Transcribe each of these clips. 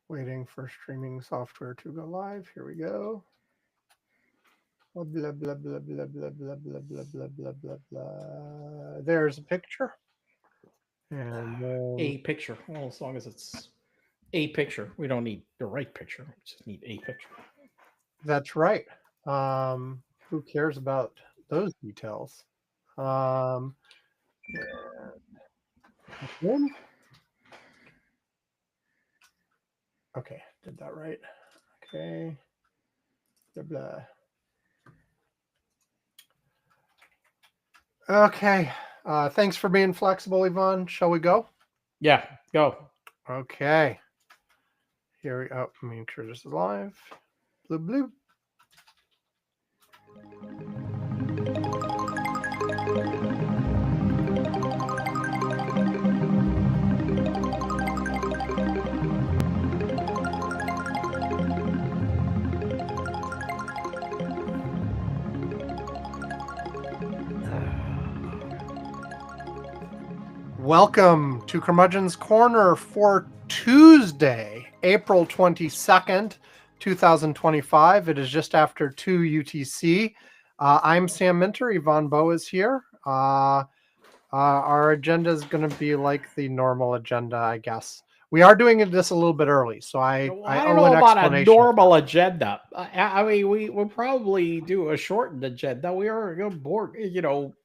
Waiting for streaming software to go live. Here we go. Blah, blah, blah, blah, blah, blah, blah, blah, blah, blah, blah, blah, blah. There's a picture. And then, A picture. Well, as long as it's a picture, we don't need the right picture. We just need a picture. that's right. Who cares about those details? Um, then- okay, did that right. Okay. Blah, blah. Okay. Thanks for being flexible, Yvonne. Shall we go? Yeah, go. Okay. Here we go. Make sure this is live. Blue, blue. Welcome to Curmudgeon's Corner for Tuesday, April 22nd, 2025. It is just after 2 UTC. I'm Sam Minter. Yvonne Bowe is here. Our agenda is going to be like the normal agenda, I guess. We are doing this a little bit early, so I don't owe know an about a explanation. normal agenda. I mean, we'll probably do a shortened agenda. We are bored,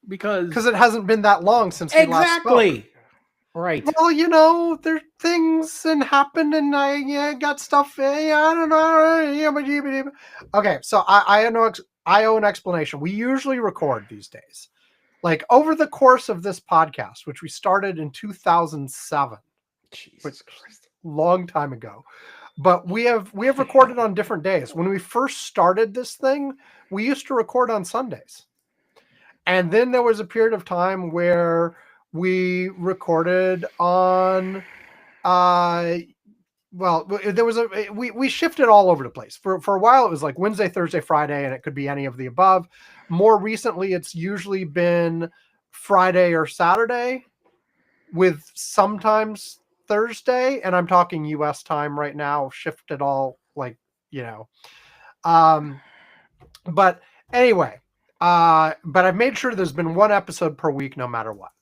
because it hasn't been that long since we last spoke. exactly. Right. Well, there things and happen, and I got stuff. I don't know. Okay, so I owe an explanation. We usually record these days, like over the course of this podcast, which we started in 2007, Jesus Christ. long time ago. But we have recorded on different days. When we first started this thing, we used to record on Sundays, and then there was a period of time where we recorded on there was we shifted all over the place. For a while it was like Wednesday, Thursday, Friday, and it could be any of the above. More recently it's usually been Friday or Saturday, with sometimes Thursday, and I'm talking US time right now, shifted all but anyway, but I've made sure there's been one episode per week no matter what.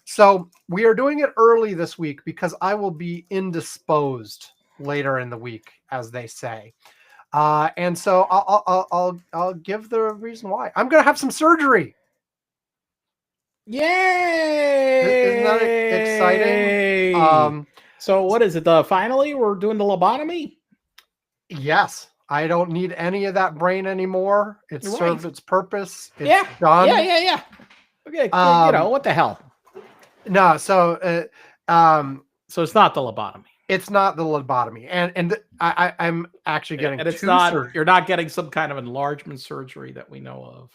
So we are doing it early this week because I will be indisposed later in the week, as they say. And so I'll give the reason why. I'm going to have some surgery. Yay! Isn't that exciting? So what is it? Finally, we're doing the lobotomy? Yes. I don't need any of that brain anymore. It served its purpose. It's done. Yeah. Okay, what the hell? No, so so it's not the lobotomy. It's not the lobotomy, and I'm actually getting. And it's not. You're not getting some kind of enlargement surgery that we know of.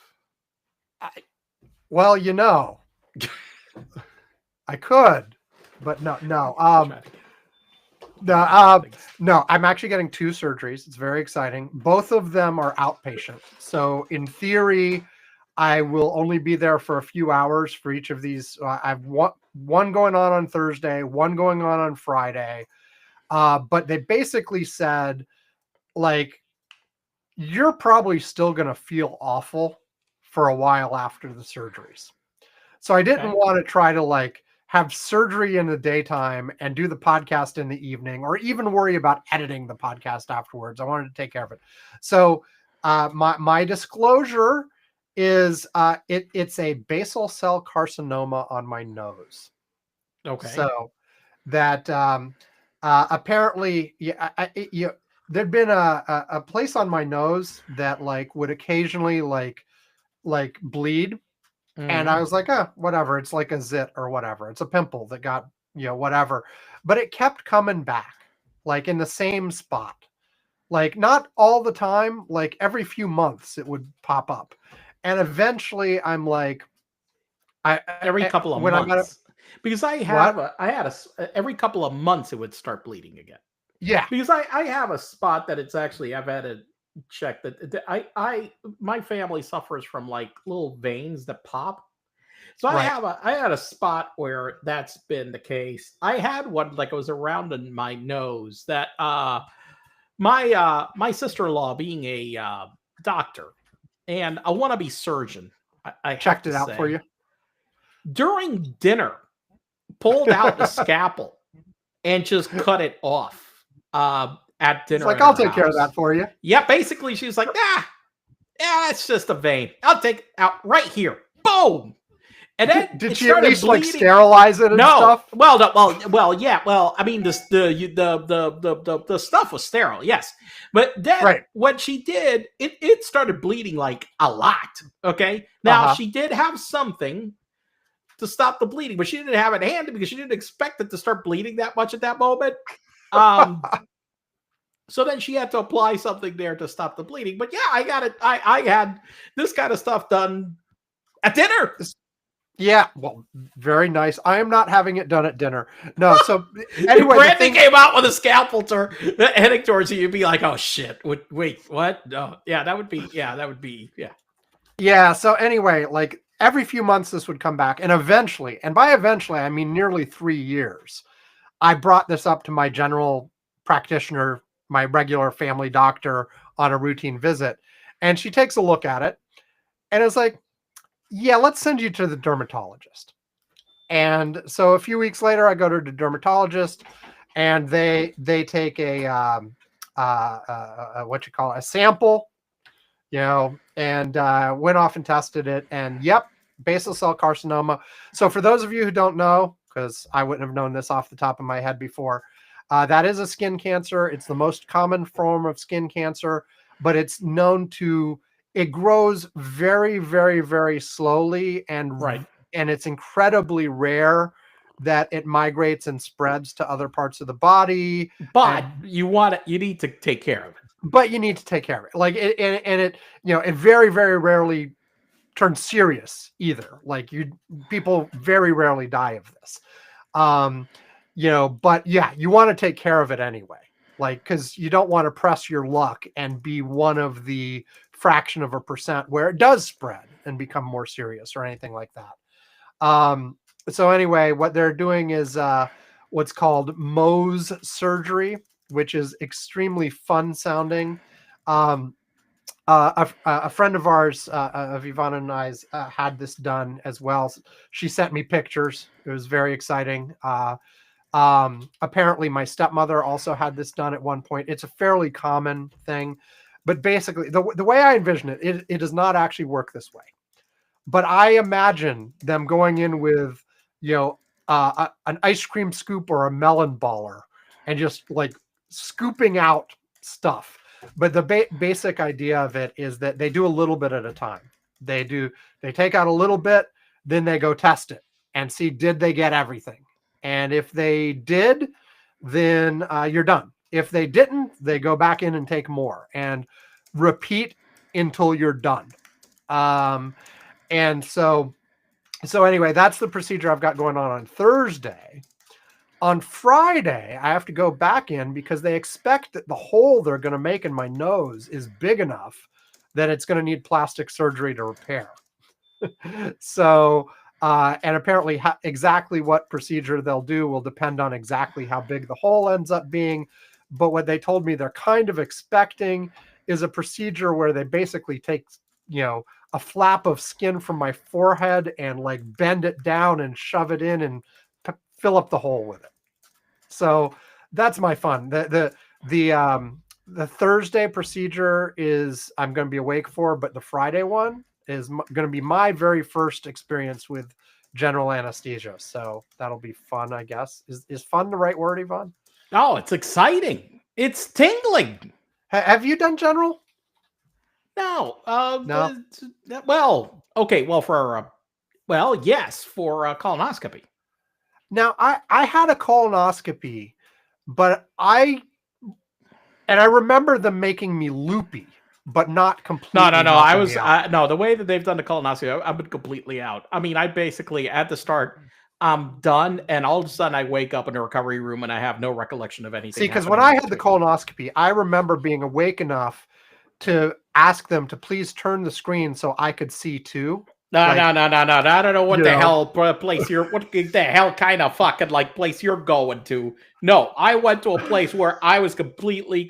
I could, but no. No, I'm actually getting 2 surgeries. It's very exciting. Both of them are outpatient. So in theory, I will only be there for a few hours for each of these. I've one going on Thursday, one going on Friday. But they basically said, like, you're probably still going to feel awful for a while after the surgeries. So I didn't want to try to have surgery in the daytime and do the podcast in the evening, or even worry about editing the podcast afterwards. I wanted to take care of it. So my disclosure is it's a basal cell carcinoma on my nose. Okay. So that apparently, there'd been a place on my nose that would occasionally bleed. And I was like, whatever. It's like a zit or whatever. It's a pimple that got, whatever. But it kept coming back, in the same spot. Not all the time, every few months it would pop up. And eventually I'm like, every couple of months. Because every couple of months it would start bleeding again. Yeah. Because I have a spot that it's actually, I've had to check that my family suffers from little veins that pop. So I had a spot where that's been the case. I had one like it was around in my nose that my sister-in-law being a doctor and a wannabe surgeon, I have Checked to it out for say, you during dinner, pulled out the scalpel and just cut it off at it's dinner like at I'll her take care of house. that for you. Yeah, basically she was like, yeah, it's just a vein. I'll take it out right here. Boom. And then did it she at started least bleeding. like sterilize it and stuff? Well, yeah. Well, I mean, the stuff was sterile, yes. But then when she did, it started bleeding like a lot. Okay, now she did have something to stop the bleeding, but she didn't have it handy because she didn't expect it to start bleeding that much at that moment. So then she had to apply something there to stop the bleeding. But yeah, I got it. I had this kind of stuff done at dinner. Yeah, well, very nice. I am not having it done at dinner. No, so anyway, Brandy came out with a scalpel heading towards you. You'd be like, "Oh shit! Wait, what? No, yeah, that would be, yeah." Yeah. So anyway, like every few months, this would come back, and eventually, and by eventually, I mean nearly 3 years. I brought this up to my general practitioner, my regular family doctor, on a routine visit, and she takes a look at it, and it's like, yeah, let's send you to the dermatologist. And so a few weeks later, I go to the dermatologist, and they take a a sample, and went off and tested it, and yep, basal cell carcinoma. So for those of you who don't know, because I wouldn't have known this off the top of my head before, that is a skin cancer. It's the most common form of skin cancer, but it's known to it grows very, very, very slowly, and it's incredibly rare that it migrates and spreads to other parts of the body. But you need to take care of it. But you need to take care of it. Like it very, very rarely turns serious either. Like people very rarely die of this. But yeah, you want to take care of it anyway. Like, because you don't want to press your luck and be one of the fraction of a percent where it does spread and become more serious or anything like that. So anyway, what they're doing is what's called Mohs surgery, which is extremely fun sounding. A friend of ours, of Ivana and I's, had this done as well. She sent me pictures. It was very exciting. Apparently my stepmother also had this done at one point. It's a fairly common thing, but basically the way I envision it does not actually work this way. But I imagine them going in with, an ice cream scoop or a melon baller and just like scooping out stuff. But the basic idea of it is that they do a little bit at a time. They take out a little bit, then they go test it and see, did they get everything? And if they did, then you're done. If they didn't, they go back in and take more and repeat until you're done. And so anyway, that's the procedure I've got going on Thursday. On Friday, I have to go back in because they expect that the hole they're going to make in my nose is big enough that it's going to need plastic surgery to repair. So, and apparently exactly what procedure they'll do will depend on exactly how big the hole ends up being. But what they told me they're kind of expecting is a procedure where they basically take, a flap of skin from my forehead and like bend it down and shove it in and fill up the hole with it. So that's my fun. The Thursday procedure is I'm going to be awake for, but the Friday one is going to be my very first experience with general anesthesia. So that'll be fun, I guess. Is fun the right word, Yvonne? Oh, it's exciting. It's tingling. Have you done general? No. No. Well, okay. Well, yes, for colonoscopy. Now, I had a colonoscopy, but I remember them making me loopy, but not completely. No, the way that they've done the colonoscopy, I've been completely out. I mean, I basically, at the start, I'm done, and all of a sudden I wake up in a recovery room and I have no recollection of anything. See, because when I had the colonoscopy, I remember being awake enough to ask them to please turn the screen so I could see too. No. I don't know what the hell kind of fucking like place you're going to. No, I went to a place where I was completely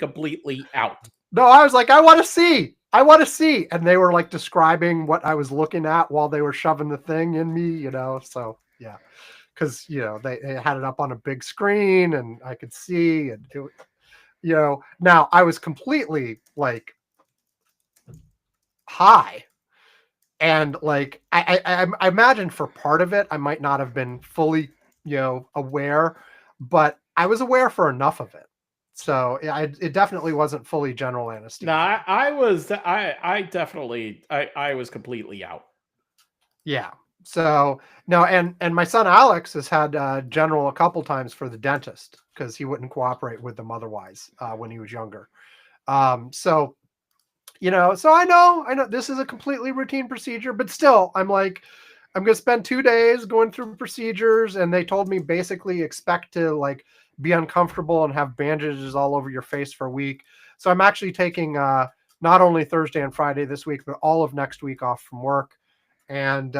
out. No, I was like, I want to see. And they were like describing what I was looking at while they were shoving the thing in me, So yeah, because they had it up on a big screen and I could see, and now I was completely like high, and like I imagine for part of it I might not have been fully aware, but I was aware for enough of it. So it definitely wasn't fully general anesthesia. No, I was completely out. Yeah. So no, and my son Alex has had general a couple times for the dentist because he wouldn't cooperate with them otherwise when he was younger. So so I know this is a completely routine procedure, but still, I'm like, I'm going to spend 2 days going through procedures, and they told me basically expect to like be uncomfortable and have bandages all over your face for a week. So I'm actually taking not only Thursday and Friday this week, but all of next week off from work. And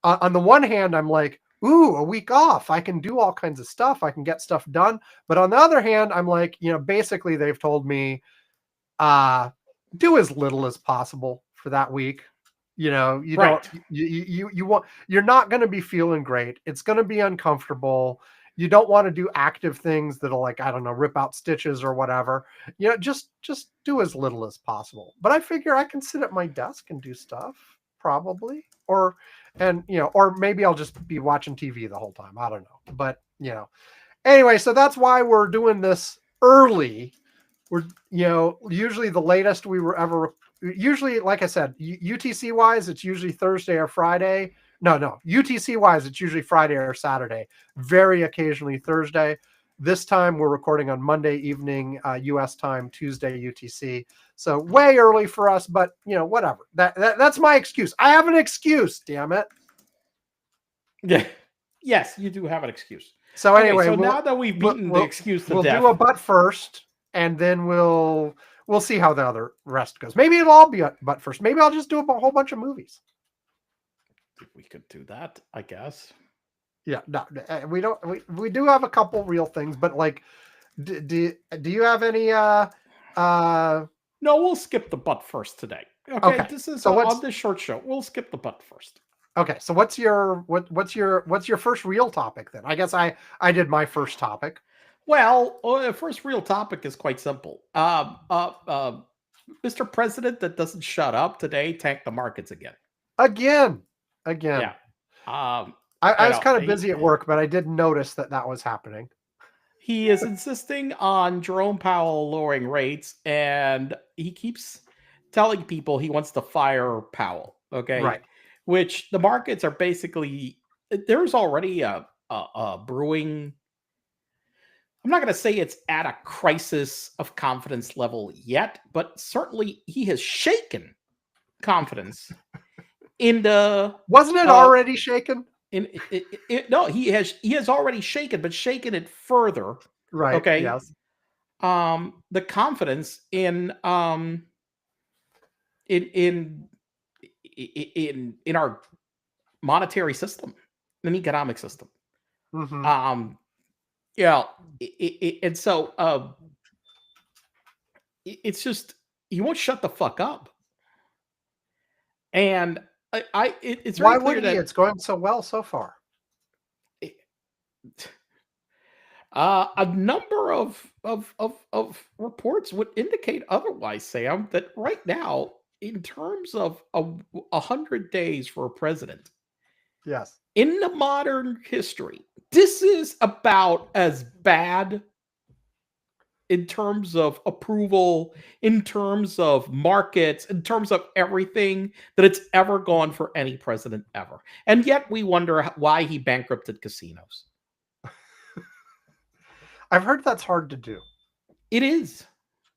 on the one hand, I'm like, ooh, a week off. I can do all kinds of stuff. I can get stuff done. But on the other hand, I'm like, basically they've told me, do as little as possible for that week. You right. don't, you want, you're not going to be feeling great. It's going to be uncomfortable. You don't want to do active things that'll, like, I don't know, rip out stitches or whatever. Just do as little as possible. But I figure I can sit at my desk and do stuff probably, or maybe I'll just be watching TV the whole time. I don't know. But, anyway, so that's why we're doing this early. We're, usually the latest we were ever, usually, like I said, UTC wise, it's usually Thursday or Friday. No, UTC wise, it's usually Friday or Saturday. Very occasionally Thursday. This time we're recording on Monday evening, US time, Tuesday UTC. So way early for us, but whatever. That's my excuse. I have an excuse, damn it. Yeah. Yes, you do have an excuse. So anyway, so now that we've beaten the excuse to death, we'll do a butt first, and then we'll see how the other rest goes. Maybe it'll all be a butt first. Maybe I'll just do a whole bunch of movies. We could do that, I guess. Yeah, no, we don't. We do have a couple real things, but like, do you have any? No, we'll skip the butt first today. Okay. This is so on this short show. We'll skip the butt first. Okay, so what's your first real topic then? I guess I did my first topic. Well, the first real topic is quite simple. Mr. President that doesn't shut up today tanked the markets again. Again. Yeah. I was kind of busy at work, but I did notice that was happening. He is insisting on Jerome Powell lowering rates, and he keeps telling people he wants to fire Powell. Okay. Right. Which the markets are basically, there's already a brewing. I'm not going to say it's at a crisis of confidence level yet, but certainly he has shaken confidence in the. Wasn't it already shaken? No, he has already shaken, but shaken it further. Right. Okay. Yes. The confidence in our monetary system, an economic system. Mm-hmm. And so it's just, he won't shut the fuck up. And it's why would he? It's going so well so far. A number of reports would indicate otherwise, Sam, that right now, in terms of 100 days for a president, yes, in the modern history, this is about as bad in terms of approval, in terms of markets, in terms of everything that it's ever gone for any president ever. And yet we wonder why he bankrupted casinos. I've heard that's hard to do. It is.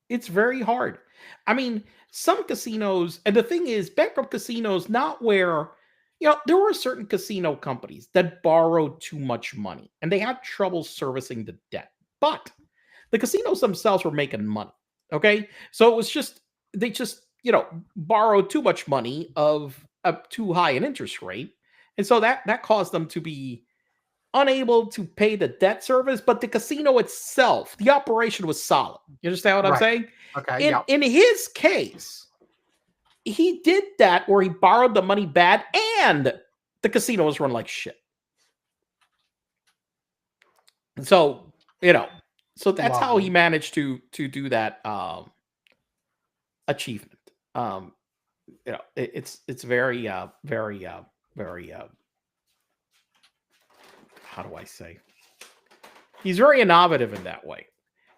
It's very hard. I mean, some casinos, and the thing is, bankrupt casinos, not where, there were certain casino companies that borrowed too much money and they had trouble servicing the debt. But the casinos themselves were making money. Okay. So it was just, they just, borrowed too much money of too high an interest rate, and so that caused them to be unable to pay the debt service. But the casino itself, the operation was solid. You understand what I'm saying? Okay. In his case, he did that where he borrowed the money bad, and the casino was run like shit. So so that's how he managed to do that achievement. It's very very how do I say? He's very innovative in that way,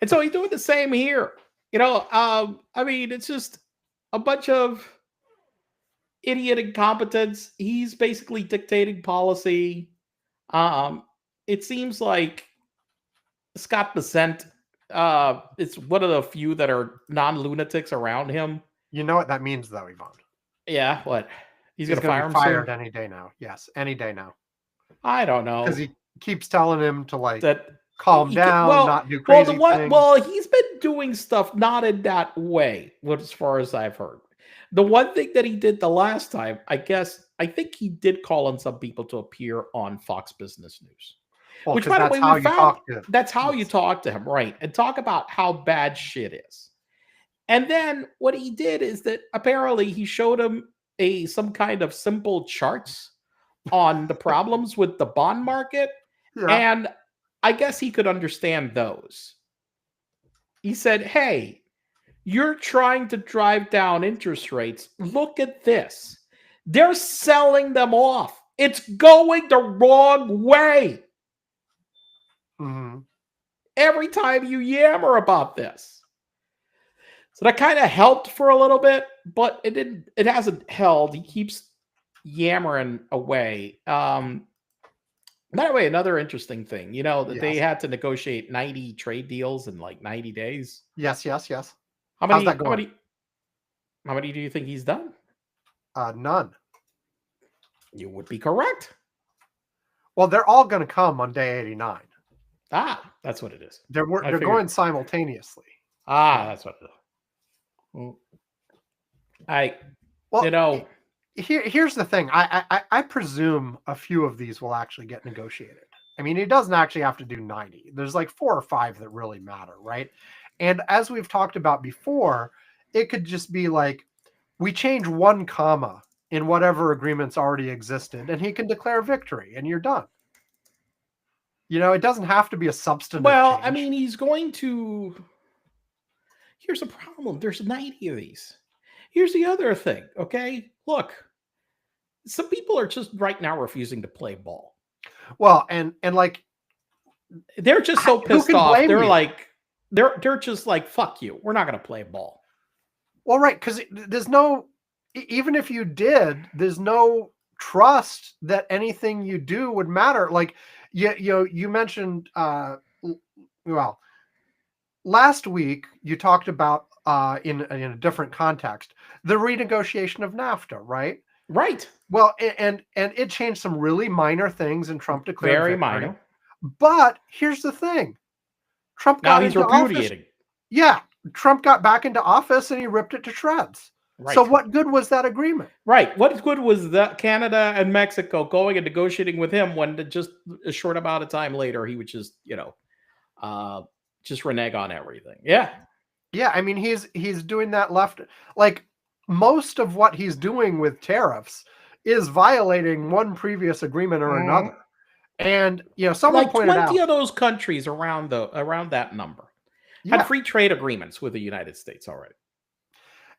and so he's doing the same here. I mean, it's just a bunch of idiot incompetence. He's basically dictating policy. It seems like Scott Bessent is one of the few that are non-lunatics around him. You know what that means, though, Yvonne? Yeah, what? He's going to fire him fired soon? any day now. Yes, any day now. I don't know. Because he keeps telling him to calm down, not do crazy things. Well, he's been doing stuff not in that way, as far as I've heard. The one thing that he did the last time, I think he did call on some people to appear on Fox Business News. Well, which, by the way, we found that's how you talk to him, right? And talk about how bad shit is. And then what he did is that apparently he showed him some kind of simple charts on the problems with the bond market. Yeah. And I guess he could understand those. He said, hey, you're trying to drive down interest rates. Look at this. They're selling them off. It's going the wrong way. Mm-hmm. Every time you yammer about this. So that kind of helped for a little bit, but it hasn't held. He keeps yammering away. By the way, another interesting thing, that they had to negotiate 90 trade deals in like 90 days. Yes. How many do you think he's done? None. You would be correct. Well, they're all going to come on day 89. That's what it is. They're going simultaneously. That's what it is. Here's the thing. I presume a few of these will actually get negotiated. I mean, he doesn't actually have to do 90. There's like 4 or 5 that really matter, right? And as we've talked about before, it could just be like, we change 1 comma in whatever agreements already existed, and he can declare victory, and you're done. It doesn't have to be a substantive change. I mean, he's going to... Here's the problem. There's 90 of these. Here's the other thing, okay? Look, some people are just right now refusing to play ball. Well, and like... They're just so pissed off. They're like... They're just like, fuck you. We're not going to play ball. Well, right, because there's no... Even if you did, there's no trust that anything you do would matter. Like... You mentioned, last week you talked about in a different context the renegotiation of NAFTA, right? Right. Well, and it changed some really minor things, and Trump declared very victory. Minor. But here's the thing: Trump got into repudiating. Yeah, Trump got back into office and he ripped it to shreds. Right. So what good was that agreement? Right. What good was that Canada and Mexico going and negotiating with him when just a short amount of time later he would just, just renege on everything? Yeah. Yeah. I mean, he's doing that left. Like most of what he's doing with tariffs is violating one previous agreement or another. And, someone like pointed 20 out of those countries around that number had free trade agreements with the United States already.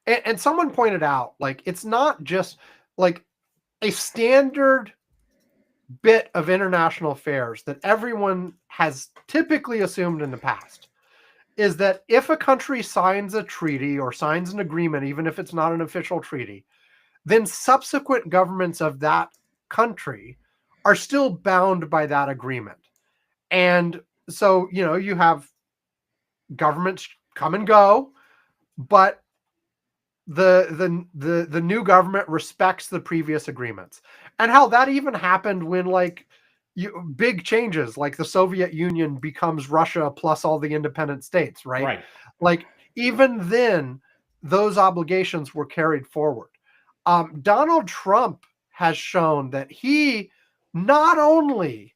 And someone pointed out, like, it's not just like a standard bit of international affairs that everyone has typically assumed in the past is that if a country signs a treaty or signs an agreement, even if it's not an official treaty, then subsequent governments of that country are still bound by that agreement. And so, you have governments come and go, but the new government respects the previous agreements. And how that even happened when big changes, like the Soviet Union becomes Russia plus all the independent states, right? Right. Like even then those obligations were carried forward. Donald Trump has shown that he not only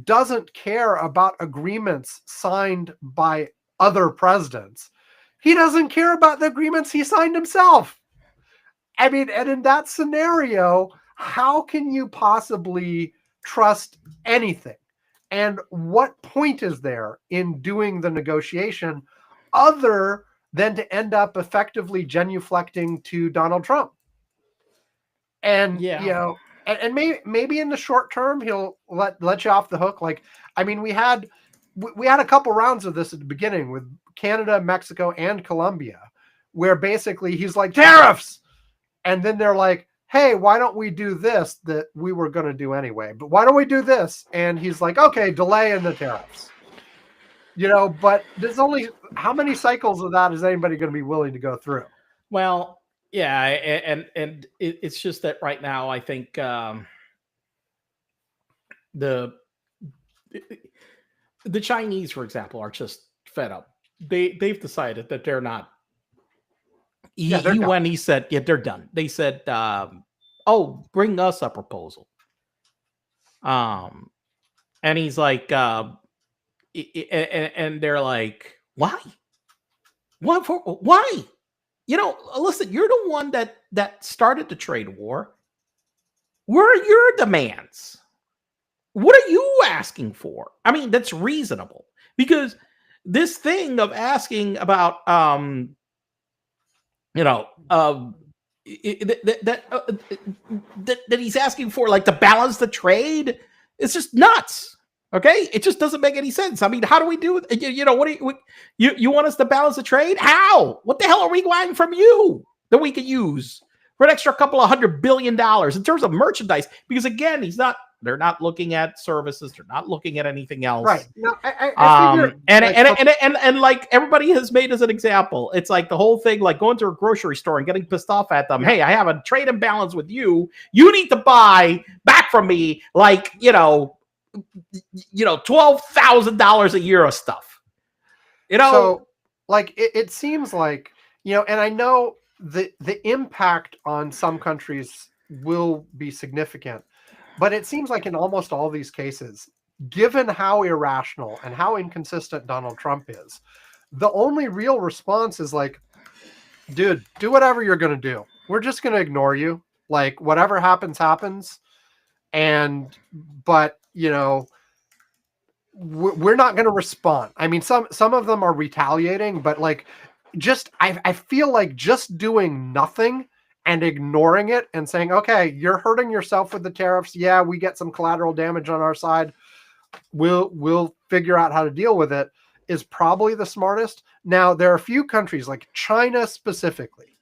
doesn't care about agreements signed by other presidents, he doesn't care about the agreements he signed himself. I mean, and in that scenario, how can you possibly trust anything? And what point is there in doing the negotiation other than to end up effectively genuflecting to Donald Trump? And and maybe in the short term he'll let you off the hook. Like, I mean, we had a couple rounds of this at the beginning with Canada, Mexico, and Colombia, where basically he's like, tariffs, and then they're like, hey, why don't we do this that we were going to do anyway? But why don't we do this? And he's like, okay, delay in the tariffs. But there's only how many cycles of that is anybody going to be willing to go through? Well, yeah, and it's just that right now I think the Chinese, for example, are just fed up. They've decided that they're not. He said, yeah, they're done. They said, oh, bring us a proposal. And he's like, and they're like, why? Why? Listen, you're the one that started the trade war. Where are your demands? What are you asking for? I mean, that's reasonable, because this thing of asking about, that he's asking for, like, to balance the trade, it's just nuts. Okay, it just doesn't make any sense. I mean, how do we do it? What you want us to balance the trade? How? What the hell are we buying from you that we could use for an extra couple of $100 billion in terms of merchandise? Because again, they're not looking at services. They're not looking at anything else. Right. No, I figure, and like everybody has made as an example, it's like the whole thing, like going to a grocery store and getting pissed off at them. Hey, I have a trade imbalance with you. You need to buy back from me, like, $12,000 a year of stuff. So, like, it seems like, and I know the impact on some countries will be significant. But it seems like in almost all these cases, given how irrational and how inconsistent Donald Trump is, the only real response is like, dude, do whatever you're going to do. We're just going to ignore you. Like, whatever happens, happens. But we're not going to respond. I mean, some of them are retaliating, but like, I feel like just doing nothing and ignoring it and saying, okay, you're hurting yourself with the tariffs. Yeah, we get some collateral damage on our side. We'll figure out how to deal with it, is probably the smartest. Now, there are a few countries, like China specifically,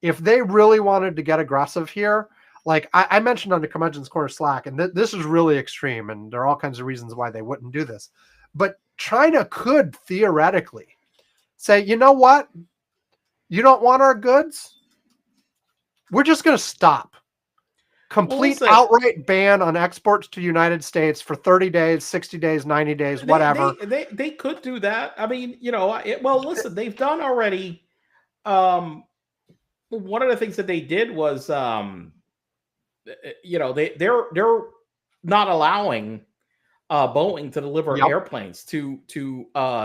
if they really wanted to get aggressive here, like I mentioned on the Curmudgeon's Corner Slack, and this is really extreme, and there are all kinds of reasons why they wouldn't do this. But China could theoretically say, you know what? You don't want our goods? We're just going to stop. Complete outright ban on exports to the United States for 30 days, 60 days, 90 days, whatever. They could do that. I mean, listen, they've done already. One of the things that they did was, they're not allowing Boeing to deliver airplanes to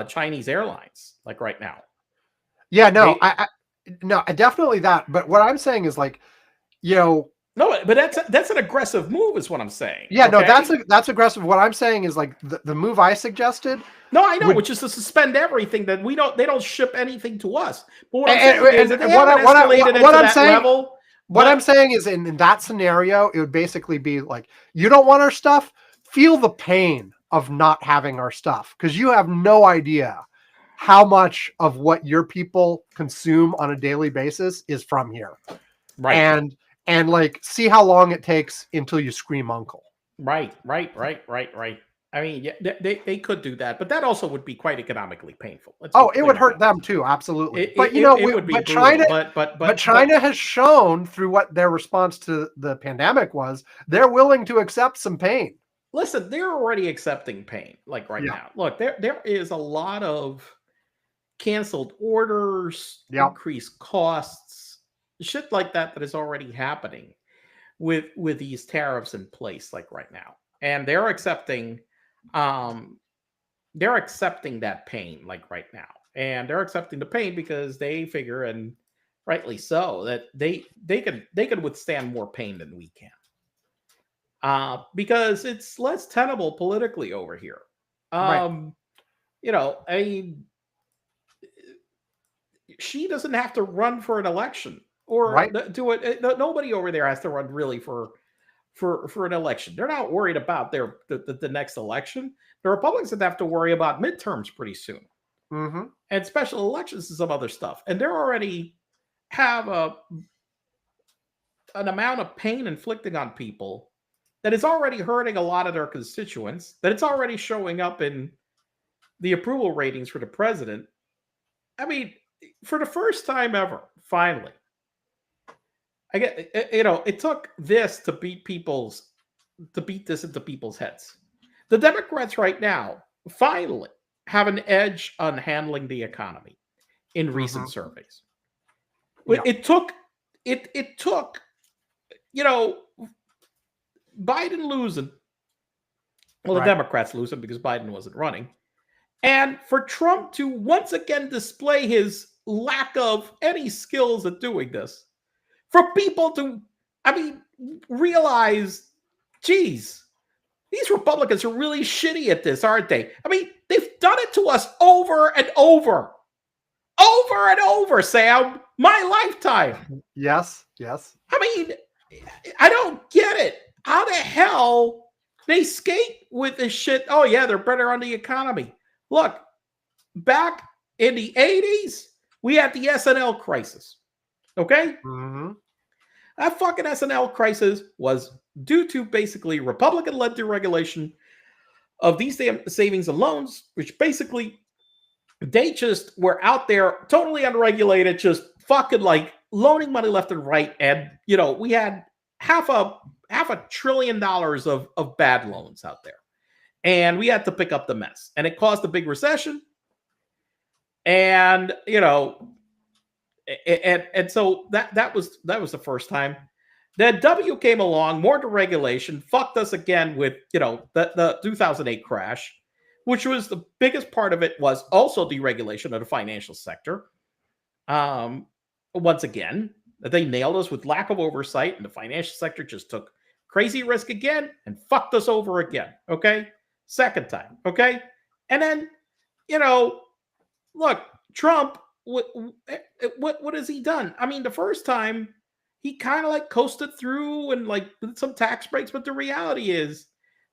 Chinese airlines, like right now. Yeah, no, no, definitely that. But what I'm saying is, like, no, but that's an aggressive move, is what I'm saying. Yeah, okay? No, that's aggressive. What I'm saying is, like, the move I suggested. No, I know, which is to suspend everything, that they don't ship anything to us. But what I'm saying is that they haven't escalated into that level. What I'm saying is, in that scenario, it would basically be like, you don't want our stuff? Feel the pain of not having our stuff, because you have no idea how much of what your people consume on a daily basis is from here. Right. And like, see how long it takes until you scream uncle. Right. I mean, yeah, they could do that, but that also would be quite economically painful. It would hurt them too, absolutely. China has shown through what their response to the pandemic was, they're willing to accept some pain. Listen, they're already accepting pain, like right now. Look, there is a lot of canceled orders, increased costs. shit like that is already happening with these tariffs in place, like right now, and they're accepting that pain, like right now, and they're accepting the pain because they figure, and rightly so, that they can withstand more pain than we can, because it's less tenable politically over here. Right. You know, I mean, she doesn't have to run for an election or Right. do it. Nobody over there has to run really for an election. They're not worried about the next election. The Republicans have to worry about midterms pretty soon, Mm-hmm. and special elections and some other stuff. And they're already have an amount of pain inflicting on people that is already hurting a lot of their constituents. That it's already showing up in the approval ratings for the president. I mean, for the first time ever, finally, I get, it took this to beat this into people's heads. The Democrats right now finally have an edge on handling the economy in recent surveys. Yeah. It took Biden losing. Well, the Democrats losing because Biden wasn't running. And for Trump to once again display his lack of any skills at doing this. For people to, realize, geez, these Republicans are really shitty at this, aren't they? I mean, they've done it to us over and over. Over and over, Sam. My lifetime. Yes. I mean, I don't get it. How the hell they skate with this shit? Oh, yeah, they're better on the economy. Look, back in the 80s, we had the SNL crisis. Okay? Mm-hmm. That fucking SNL crisis was due to basically Republican-led deregulation of these savings and loans, which basically they just were out there totally unregulated, just fucking like loaning money left and right. And, we had half a $1 trillion of bad loans out there. And we had to pick up the mess. And it caused a big recession. And, and so that was the first time. Then W came along, more deregulation, fucked us again with, the 2008 crash, which was the biggest part of it was also deregulation of the financial sector. Once again, they nailed us with lack of oversight, and the financial sector just took crazy risk again and fucked us over again. Okay. Second time. Okay. And then, look, Trump, what has he done? I mean, the first time he kind of like coasted through and like did some tax breaks, but the reality is,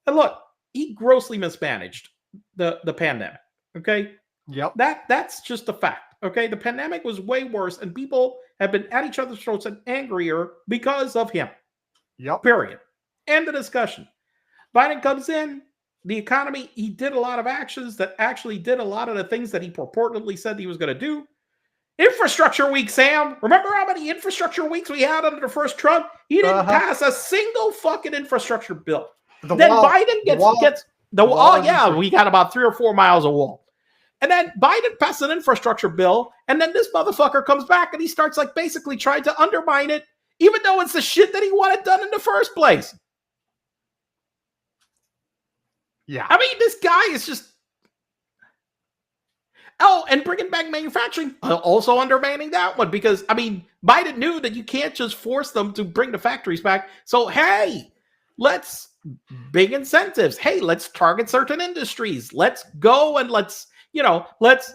and look, he grossly mismanaged the pandemic. Okay. Yep. That's just a fact. Okay. The pandemic was way worse, and people have been at each other's throats and angrier because of him. Yep. Period. End of discussion. Biden comes in, the economy, he did a lot of actions that actually did a lot of the things that he purportedly said he was going to do. Infrastructure week, Sam. Remember how many infrastructure weeks we had under the first Trump? He didn't pass a single fucking infrastructure bill. Biden gets the wall. Oh, yeah, we got about 3 or 4 miles of wall. And then Biden passed an infrastructure bill, and then this motherfucker comes back and he starts like basically trying to undermine it, even though it's the shit that he wanted done in the first place. Yeah. I mean, this guy is just... Oh, and bringing back manufacturing, also undermining that one, because, I mean, Biden knew that you can't just force them to bring the factories back. So, hey, let's big incentives. Hey, let's target certain industries. Let's go and let's electric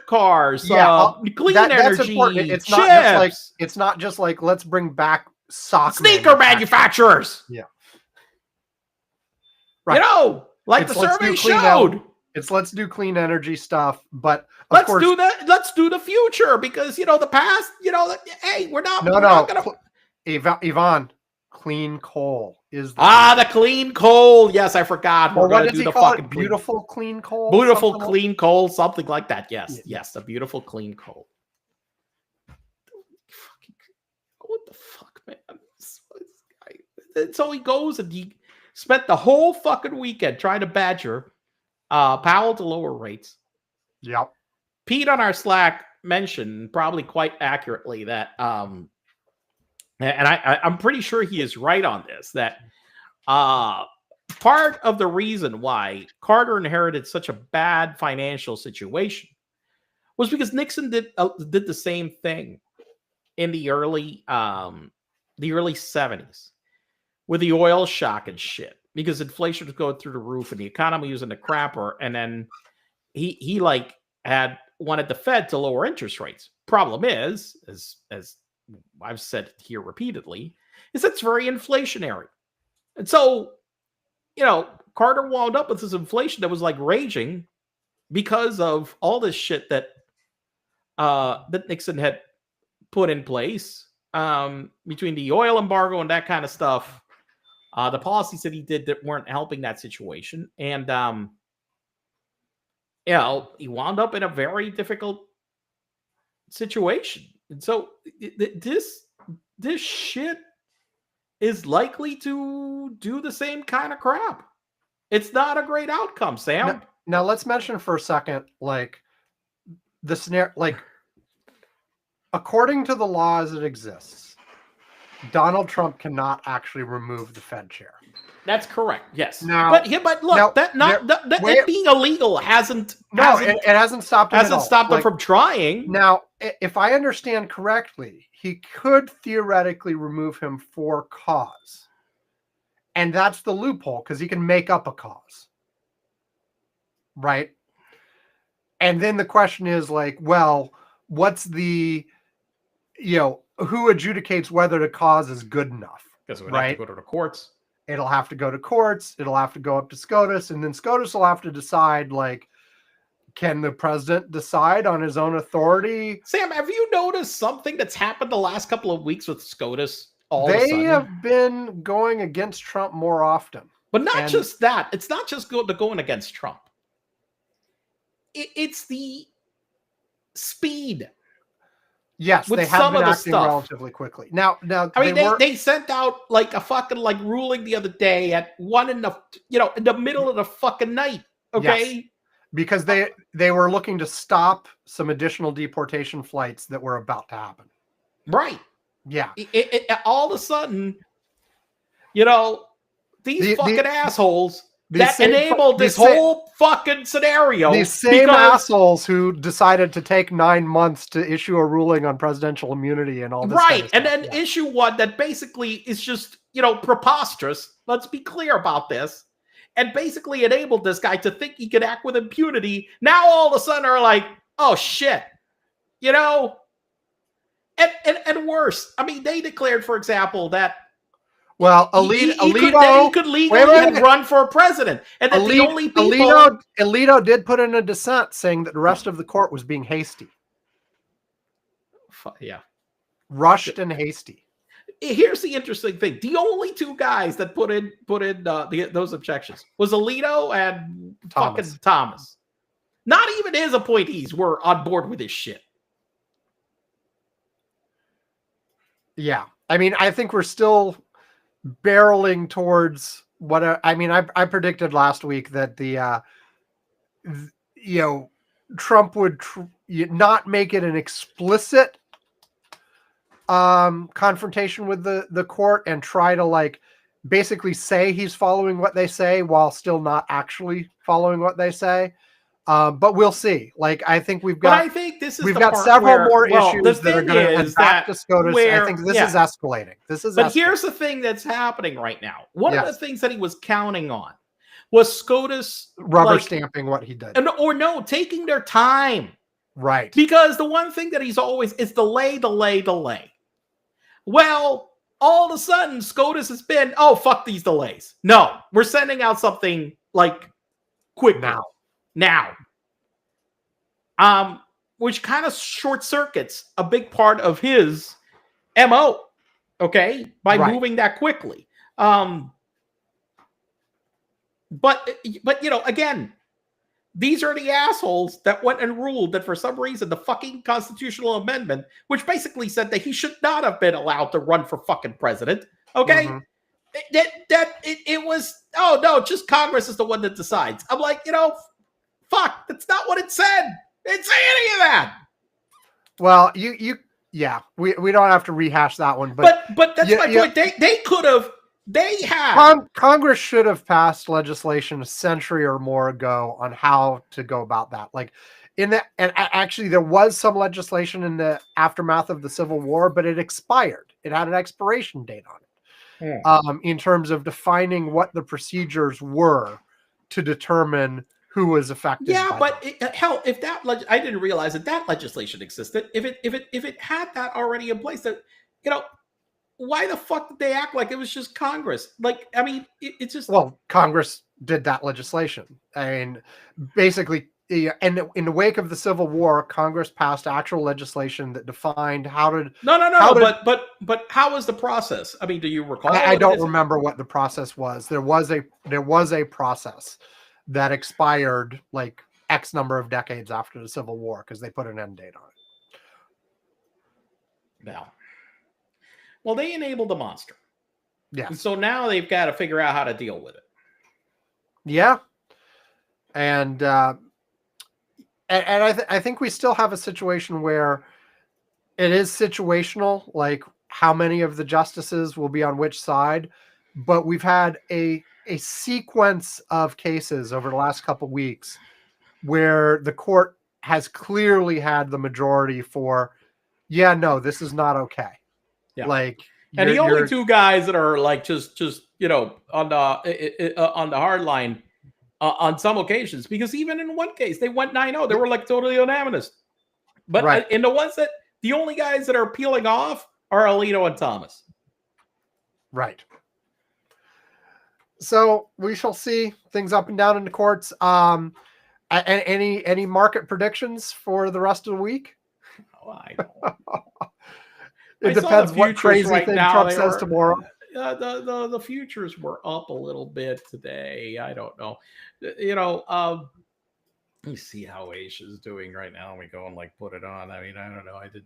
cars, clean energy, that's important. It's not just like let's bring back sneaker manufacturers. Yeah. Right. Like the survey showed. Let's do clean energy stuff, but let's do the future, because the past, hey, we're not gonna... Yvonne, clean coal is the clean coal. Yes, I forgot. We're gonna do the fucking beautiful clean coal. Beautiful clean coal, something like that. Yes, yes, the beautiful clean coal. What the fuck, man? So he goes and he spent the whole fucking weekend trying to badger Powell to lower rates. Yep. Pete on our Slack mentioned, probably quite accurately, that and I'm pretty sure he is right on this, that part of the reason why Carter inherited such a bad financial situation was because Nixon did the same thing in the early 70s with the oil shock and shit, because inflation was going through the roof and the economy was in the crapper, and then he like had wanted the Fed to lower interest rates. Problem is, as I've said here repeatedly, is it's very inflationary. And so, Carter wound up with this inflation that was like raging because of all this shit that Nixon had put in place, between the oil embargo and that kind of stuff, the policies that he did that weren't helping that situation, and he wound up in a very difficult situation. And so this shit is likely to do the same kind of crap. It's not a great outcome, Sam. Now let's mention for a second, like, the scenario, like, according to the law as it exists, Donald Trump cannot actually remove the Fed chair. That's correct. Yes. Now, but look, it being illegal hasn't stopped him. Him from trying. Now, if I understand correctly, he could theoretically remove him for cause, and that's the loophole, because he can make up a cause, right? And then the question is, like, well, what's the, who adjudicates whether the cause is good enough? Because it would have to go to the courts. It'll have to go to courts. It'll have to go up to SCOTUS, and then SCOTUS will have to decide, like, can the president decide on his own authority? Sam, have you noticed something that's happened the last couple of weeks with SCOTUS? They have been going against Trump more often. But not just that. It's not just going against Trump. It's the speed. Yes, they have been acting relatively quickly. Now, I mean, they sent out like a fucking ruling the other day at 1 in the middle of the fucking night. Okay, yes, because they were looking to stop some additional deportation flights that were about to happen. Right. Yeah. All of a sudden, these fucking assholes that enabled this whole fucking scenario. These same assholes who decided to take 9 months to issue a ruling on presidential immunity and all this. Right. Kind of and then issue one that basically is just, preposterous. Let's be clear about this. And basically enabled this guy to think he could act with impunity. Now all of a sudden are like, oh shit. And worse. I mean, they declared, for example, that Alito could legally run for president, and that the only people Alito did put in a dissent saying that the rest of the court was being hasty. Yeah, rushed and hasty. Here's the interesting thing: the only two guys that put in those objections was Alito and fucking Thomas. Not even his appointees were on board with this shit. Yeah, I mean, I think we're still barreling towards what I predicted last week that the Trump would not make it an explicit confrontation with the court and try to basically say he's following what they say while still not actually following what they say. But we'll see. I think we've got. But I think this is we've got several more issues that are going to head back to SCOTUS. I think this is escalating. But here's the thing that's happening right now. One of the things that he was counting on was SCOTUS rubber stamping what he did, or taking their time. Right. Because the one thing that he's always is delay. Well, all of a sudden, SCOTUS has been, oh fuck these delays. No, we're sending out something quick now, which kind of short circuits a big part of his MO, okay, by moving that quickly. But again, these are the assholes that went and ruled that for some reason the fucking constitutional amendment, which basically said that he should not have been allowed to run for fucking president, okay, it was, oh no, just Congress is the one that decides. I'm like, fuck, that's not what it said. It didn't say any of that. Well, yeah, we don't have to rehash that one, but that's my point. They could have. They have. Congress should have passed legislation a century or more ago on how to go about that. Like and actually there was some legislation in the aftermath of the Civil War, but it expired. It had an expiration date on it. In terms of defining what the procedures were to determine who was affected. Yeah, but hell, if that I didn't realize that legislation existed. If it had that already in place, that why the fuck did they act like it was just Congress? Like, I mean, it's just... Well, Congress did that legislation. I mean, basically, and in the wake of the Civil War, Congress passed actual legislation that defined how to... But how was the process? I mean, do you recall? I don't remember what the process was. There was a process that expired like X number of decades after the Civil War because they put an end date on it. Now. Well, they enabled the monster. Yeah. So now they've got to figure out how to deal with it. Yeah. And I think we still have a situation where it is situational, like how many of the justices will be on which side. But we've had a sequence of cases over the last couple of weeks where the court has clearly had the majority for, yeah, no, this is not okay. Yeah. Like, and the only two guys that are like just on the hard line on some occasions, because even in one case they went 9-0, they were like totally unanimous. But in the ones that the only guys that are peeling off are Alito and Thomas. Right. So we shall see things up and down in the courts. Any market predictions for the rest of the week? Oh, I don't. It depends what crazy thing Trump says tomorrow. The futures were up a little bit today. I don't know. Let me see how Asia's doing right now. Let me go and put it on. I mean, I don't know. I did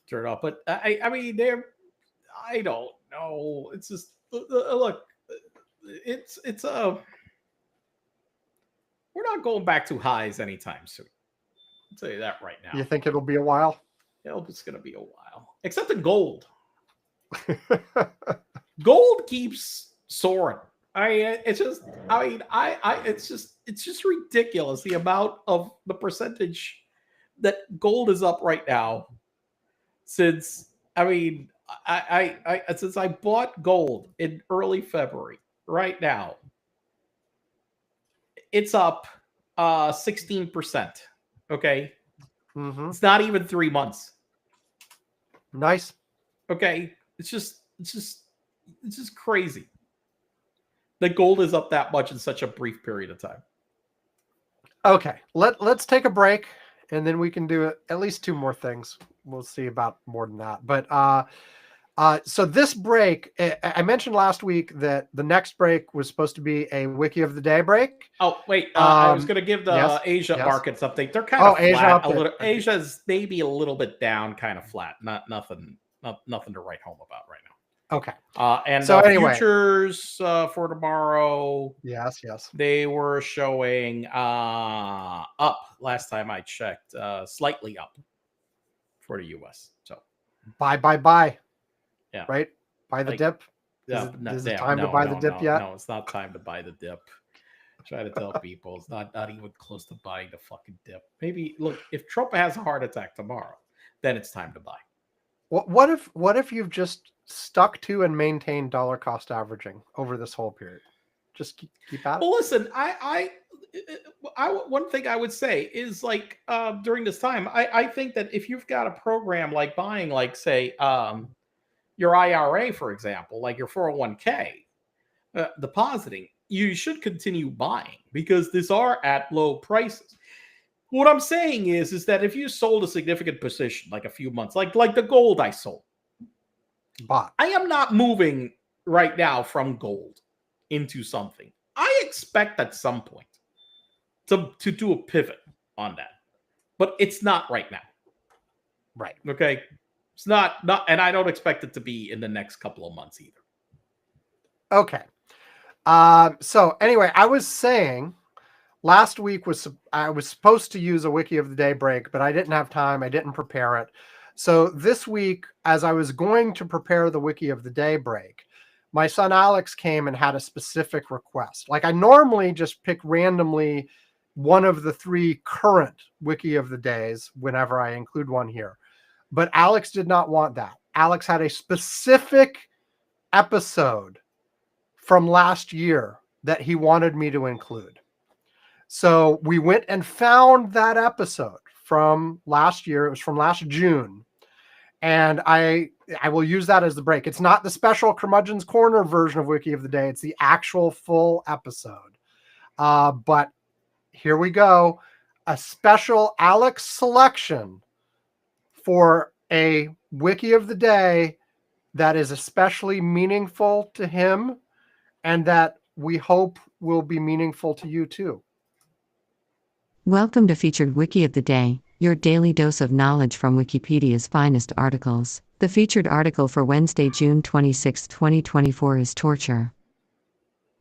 turn it off, but I mean, I don't know. It's just look. It's we're not going back to highs anytime soon. I'll tell you that right now. You think it'll be a while? It's going to be a while, except in gold. Gold keeps soaring. It's just ridiculous the amount of the percentage that gold is up right now. Since I bought gold in early February, right now it's up 16%. Okay, It's not even 3 months. Nice. Okay, it's just crazy that gold is up that much in such a brief period of time. Okay, let's take a break, and then we can do at least two more things. We'll see about more than that. But so this break, I mentioned last week that the next break was supposed to be a Wiki of the Day break. Oh, wait. I was going to give the Asia market something. They're kind of flat. Asia's maybe a little bit down, kind of flat. Nothing to write home about right now. Okay. And so anyway, futures for tomorrow. Yes. They were showing up last time I checked, slightly up for the U.S. So buy. Yeah. Right? Buy the dip? Is it time to buy the dip yet? No, it's not time to buy the dip. Try to tell people it's not even close to buying the fucking dip. Maybe, look, if Trump has a heart attack tomorrow, then it's time to buy. What if you've just stuck to and maintained dollar cost averaging over this whole period? Just keep at it? Well, listen, I one thing I would say is during this time, I think that if you've got a program like buying, say, your IRA, for example, like your 401k, depositing, you should continue buying because these are at low prices. What I'm saying is that if you sold a significant position, like a few months, like the gold I sold, I am not moving right now from gold into something. I expect at some point to do a pivot on that, but it's not right now. Right. Okay. It's not, and I don't expect it to be in the next couple of months either. Okay. So anyway, I was saying last week I was supposed to use a Wiki of the Day break, but I didn't have time. I didn't prepare it. So this week, as I was going to prepare the Wiki of the Day break, my son Alex came and had a specific request. Like I normally just pick randomly one of the 3 current Wiki of the Days whenever I include one here. But Alex did not want that. Alex had a specific episode from last year that he wanted me to include. So we went and found that episode from last year. It was from last June. And I will use that as the break. It's not the special Curmudgeon's Corner version of Wiki of the Day. It's the actual full episode. But here we go. A special Alex selection for a Wiki of the Day that is especially meaningful to him and that we hope will be meaningful to you too. Welcome to Featured Wiki of the Day, your daily dose of knowledge from Wikipedia's finest articles. The featured article for Wednesday, June 26, 2024 is torture.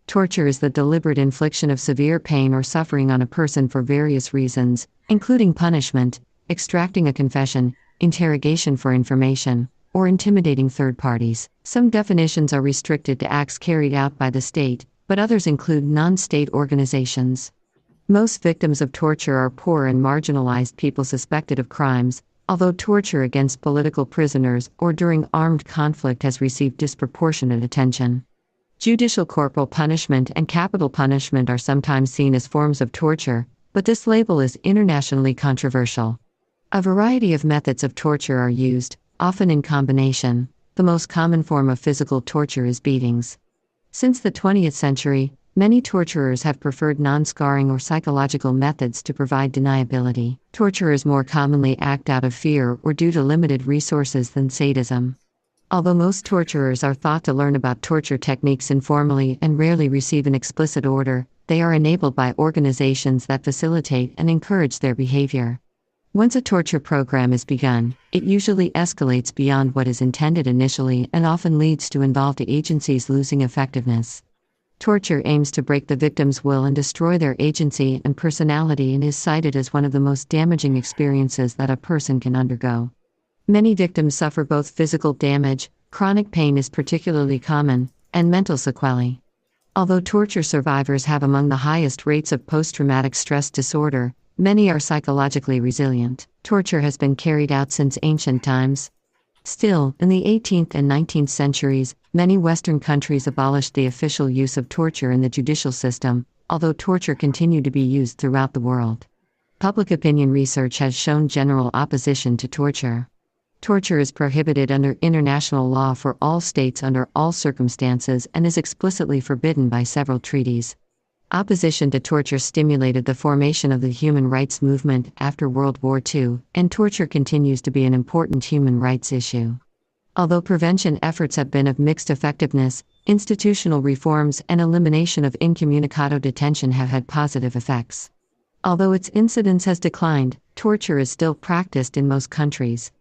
Torture is the deliberate infliction of severe pain or suffering on a person for various reasons, including punishment, extracting a confession, interrogation for information, or intimidating third parties. Some definitions are restricted to acts carried out by the state, but others include non-state organizations. Most victims of torture are poor and marginalized people suspected of crimes, although torture against political prisoners or during armed conflict has received disproportionate attention. Judicial corporal punishment and capital punishment are sometimes seen as forms of torture, but this label is internationally controversial. A variety of methods of torture are used, often in combination. The most common form of physical torture is beatings. Since the 20th century, many torturers have preferred non-scarring or psychological methods to provide deniability. Torturers more commonly act out of fear or due to limited resources than sadism. Although most torturers are thought to learn about torture techniques informally and rarely receive an explicit order, they are enabled by organizations that facilitate and encourage their behavior. Once a torture program is begun, it usually escalates beyond what is intended initially and often leads to involved agencies losing effectiveness. Torture aims to break the victim's will and destroy their agency and personality and is cited as one of the most damaging experiences that a person can undergo. Many victims suffer both physical damage, chronic pain is particularly common, and mental sequelae. Although torture survivors have among the highest rates of post-traumatic stress disorder, many are psychologically resilient. Torture has been carried out since ancient times. Still, in the 18th and 19th centuries, many Western countries abolished the official use of torture in the judicial system, although torture continued to be used throughout the world. Public opinion research has shown general opposition to torture. Torture is prohibited under international law for all states under all circumstances and is explicitly forbidden by several treaties. Opposition to torture stimulated the formation of the human rights movement after World War II, and torture continues to be an important human rights issue. Although prevention efforts have been of mixed effectiveness, institutional reforms and elimination of incommunicado detention have had positive effects. Although its incidence has declined, torture is still practiced in most countries.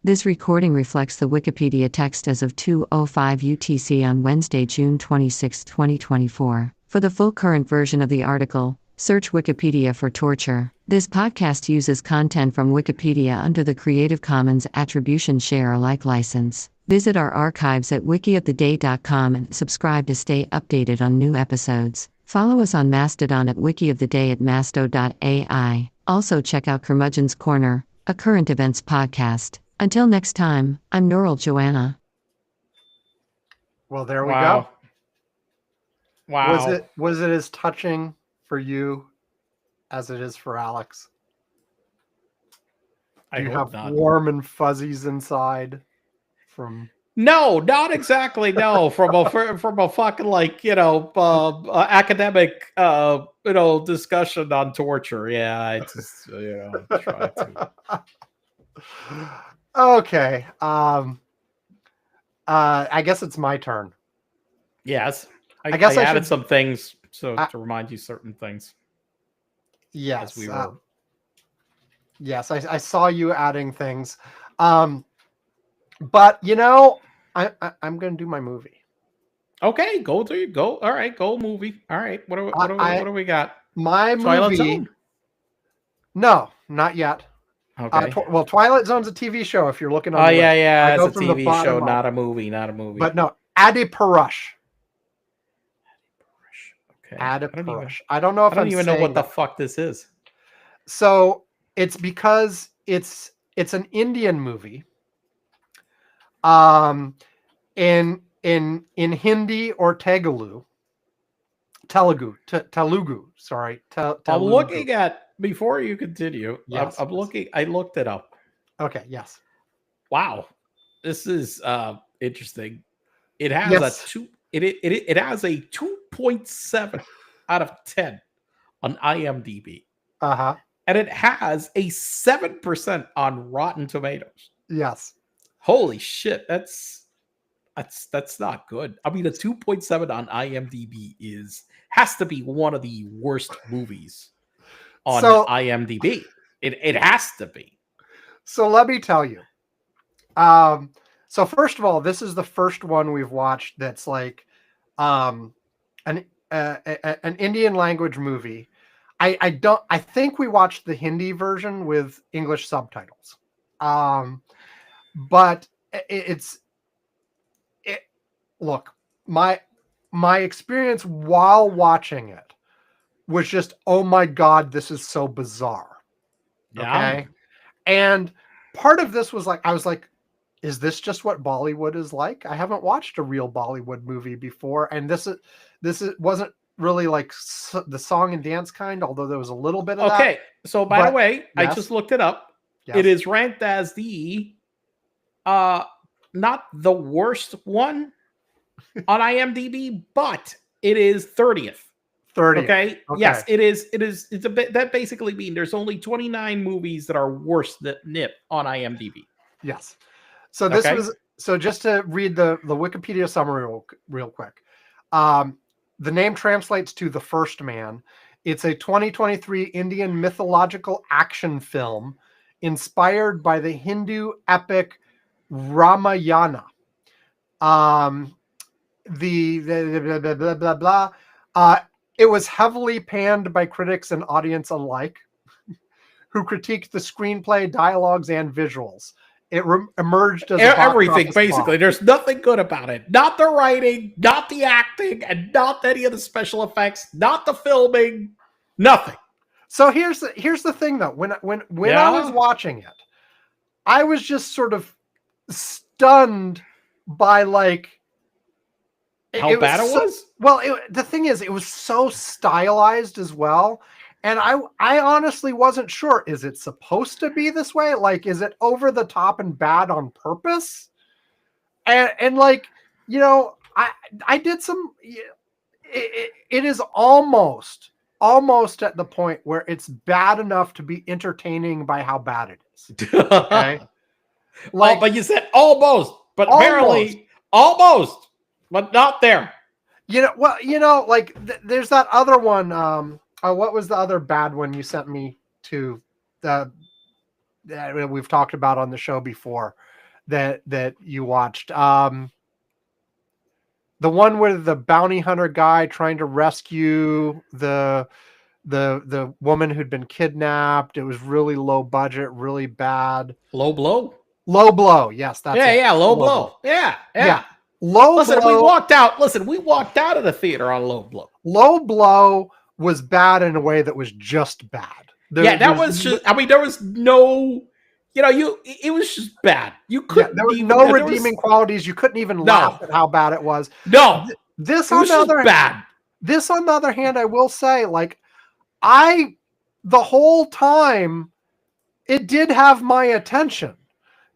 This recording reflects the Wikipedia text as of 2:05 UTC on Wednesday, June 26, 2024. For the full current version of the article, search Wikipedia for torture. This podcast uses content from Wikipedia under the Creative Commons Attribution Share Alike license. Visit our archives at wikioftheday.com and subscribe to stay updated on new episodes. Follow us on Mastodon at wikioftheday at masto.ai. Also check out Curmudgeon's Corner, a current events podcast. Until next time, I'm Neural Joanna. Well, there we go. Wow. Was it as touching for you as it is for Alex? Do you have not. Warm and fuzzies inside from? No, not exactly. No, from a fucking academic discussion on torture. Yeah, I just try to. Okay. I guess it's my turn. Yes. I guess I added some things to remind you certain things. Yes. As we were. Yes, I saw you adding things. But I'm going to do my movie. Okay, go. All right, go movie. All right, what do we got? My Twilight movie. Zone? No, not yet. Okay. Well, Twilight Zone's a TV show. If you're looking on, Oh the list. yeah, I it's go a from the TV bottom show, up. not a movie. But no, Adiparush. Okay. Adiparush. I don't know if I don't I'm even know what the that. fuck this is. So it's because it's an Indian movie. In Hindi or Telugu. Sorry. I'm Telugu. looking at, before you continue. Yes. I'm looking. I looked it up. Okay. Yes. Wow, this is interesting. It has a two. It has a 2.7 out of 10 on IMDb. And it has a 7% on Rotten Tomatoes. Yes. Holy shit, that's not good. I mean, a 2.7 on IMDb has to be one of the worst movies on IMDb. It has to be. So let me tell you. So first of all, this is the first one we've watched that's like an Indian language movie. I think we watched the Hindi version with English subtitles. But look, my experience while watching it was just, oh my God, this is so bizarre. Yeah. Okay. And part of this was like, I was like, is this just what Bollywood is like? I haven't watched a real Bollywood movie before. And this wasn't really like the song and dance kind, although there was a little bit of that. Okay. So by the way, I just looked it up. Yes. It is ranked as the not the worst one on IMDb, but it is 30th. 30th. Okay. Yes, it is. It's a bit, that basically means there's only 29 movies that are worse than Nip on IMDb. Yes. So this was, so just to read the Wikipedia summary real quick. The name translates to The First Man. It's a 2023 Indian mythological action film inspired by the Hindu epic Ramayana. It was heavily panned by critics and audience alike, who critiqued the screenplay, dialogues, and visuals. It emerged as everything, basically. There's nothing good about it. Not the writing, not the acting, and not any of the special effects, not the filming, nothing. So here's the thing, though. When I was watching it, I was just sort of stunned by like how bad it was. Well, the thing is, it was so stylized as well. And I honestly wasn't sure, is it supposed to be this way? Like, is it over the top and bad on purpose? And like, you know, I did some, it is almost at the point where it's bad enough to be entertaining by how bad it is. Okay. Like, but you said almost, but apparently almost, but not there. You know, well, you know, like there's that other one, what was the other bad one you sent me to that we've talked about on the show before that you watched? The one with the bounty hunter guy trying to rescue the woman who'd been kidnapped. It was really low budget, really bad. Low blow? Low blow. Yes, that's it. Yeah, low blow. Yeah. Low blow. We walked out of the theater on low blow. Low blow was bad in a way that was just bad. That was just, I mean, there was no, you know, it was just bad. You couldn't. There was no redeeming qualities. You couldn't even laugh at how bad it was. No. This on the other hand, I will say, like, the whole time it did have my attention,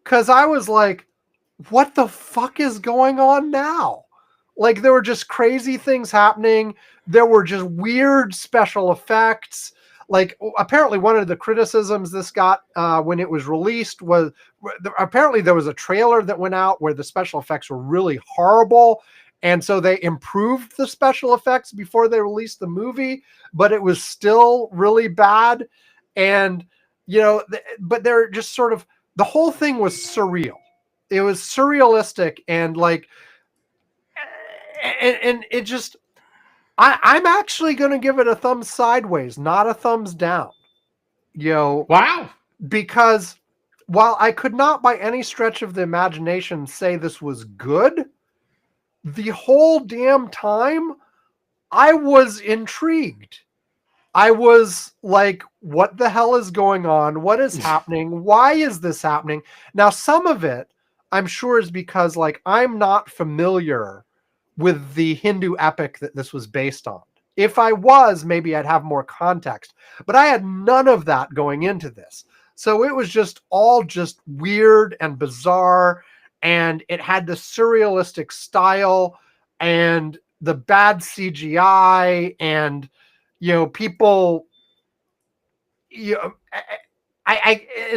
because I was like, what the fuck is going on now? Like, there were just crazy things happening. There were just weird special effects. Like, apparently one of the criticisms this got when it was released was apparently there was a trailer that went out where the special effects were really horrible. And so they improved the special effects before they released the movie, but it was still really bad. And, you know, but they're just sort of, the whole thing was surreal. It was surrealistic, and like, and it just, I'm actually going to give it a thumbs sideways, not a thumbs down. Wow. Because while I could not by any stretch of the imagination say this was good, the whole damn time I was intrigued. I was like, what the hell is going on? What is happening? Why is this happening? Now, some of it, I'm sure, is because like I'm not familiar with the Hindu epic that this was based on. If I was, maybe I'd have more context. But I had none of that going into this. So it was just all just weird and bizarre. And it had the surrealistic style and the bad CGI and people, it's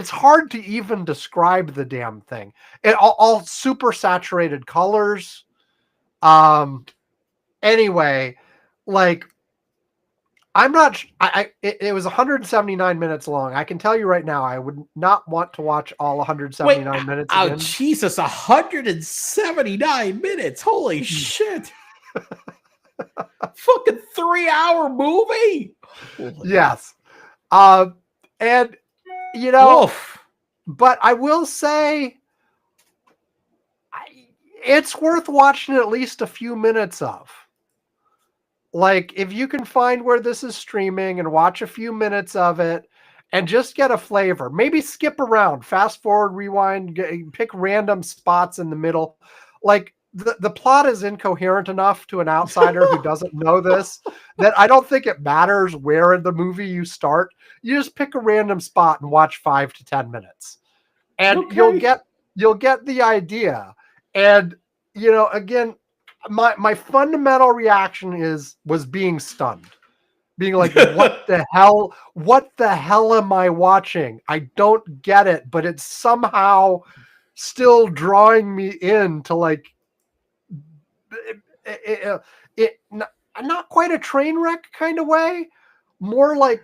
hard to even describe the damn thing. It all super saturated colors. Anyway, like I'm not, it was 179 minutes long. I can tell you right now, I would not want to watch all 179 minutes again. Oh, Jesus, 179 minutes. Holy shit. Fucking 3-hour movie. Yes. And Oof. But I will say it's worth watching at least a few minutes of. Like, if you can find where this is streaming and watch a few minutes of it and just get a flavor, maybe skip around, fast forward, rewind, pick random spots in the middle. Like, the plot is incoherent enough to an outsider who doesn't know this that I don't think it matters where in the movie you start. You just pick a random spot and watch 5 to 10 minutes. And you'll get the idea. And, again, my fundamental reaction was being stunned. Being like, what the hell am I watching? I don't get it, but it's somehow still drawing me in to like not quite a train wreck kind of way, more like,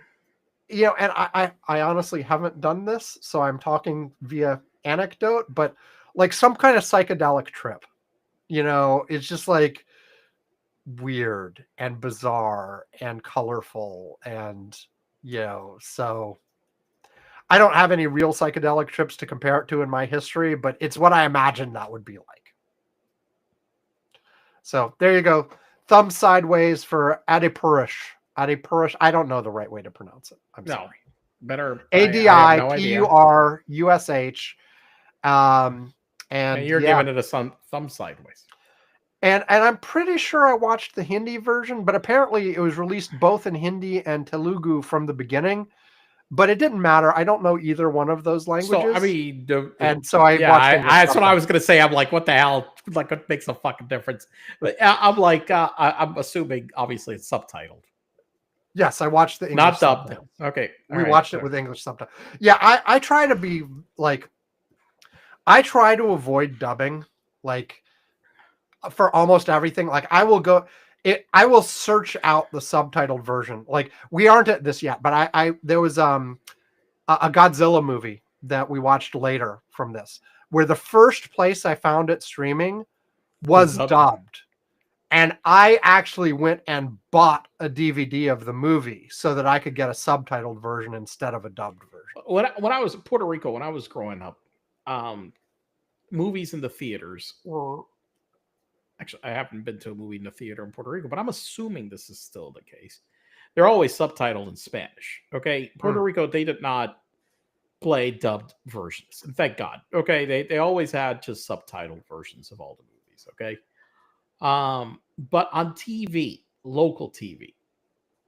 and I honestly haven't done this, so I'm talking via anecdote, but like some kind of psychedelic trip, it's just like weird and bizarre and colorful and, so I don't have any real psychedelic trips to compare it to in my history, but it's what I imagine that would be like. So there you go. Thumb sideways for Adipurish. Adipurish. I don't know the right way to pronounce it. I'm sorry. Better. ADIPURUSH. And you're giving it a thumb sideways. And I'm pretty sure I watched the Hindi version, but apparently it was released both in Hindi and Telugu from the beginning. But it didn't matter. I don't know either one of those languages. So I mean, so I watched. That's what I was going to say. I'm like, what the hell? Like, what makes a fucking difference? But I'm like, I'm assuming obviously it's subtitled. Yes, I watched the English not dubbed. Subtitles. Okay, we watched it with English subtitles. Yeah, I try to be like, I try to avoid dubbing, like for almost everything. Like I will search out the subtitled version. Like we aren't at this yet, but there was a Godzilla movie that we watched later from this, where the first place I found it streaming was dubbed. And I actually went and bought a DVD of the movie so that I could get a subtitled version instead of a dubbed version. When I was in Puerto Rico, when I was growing up, movies in the theaters were... Actually, I haven't been to a movie in the theater in Puerto Rico, but I'm assuming this is still the case. They're always subtitled in Spanish. Okay, Puerto Rico, they did not play dubbed versions, and thank God. Okay, they always had just subtitled versions of all the movies. Okay, but on TV, local TV,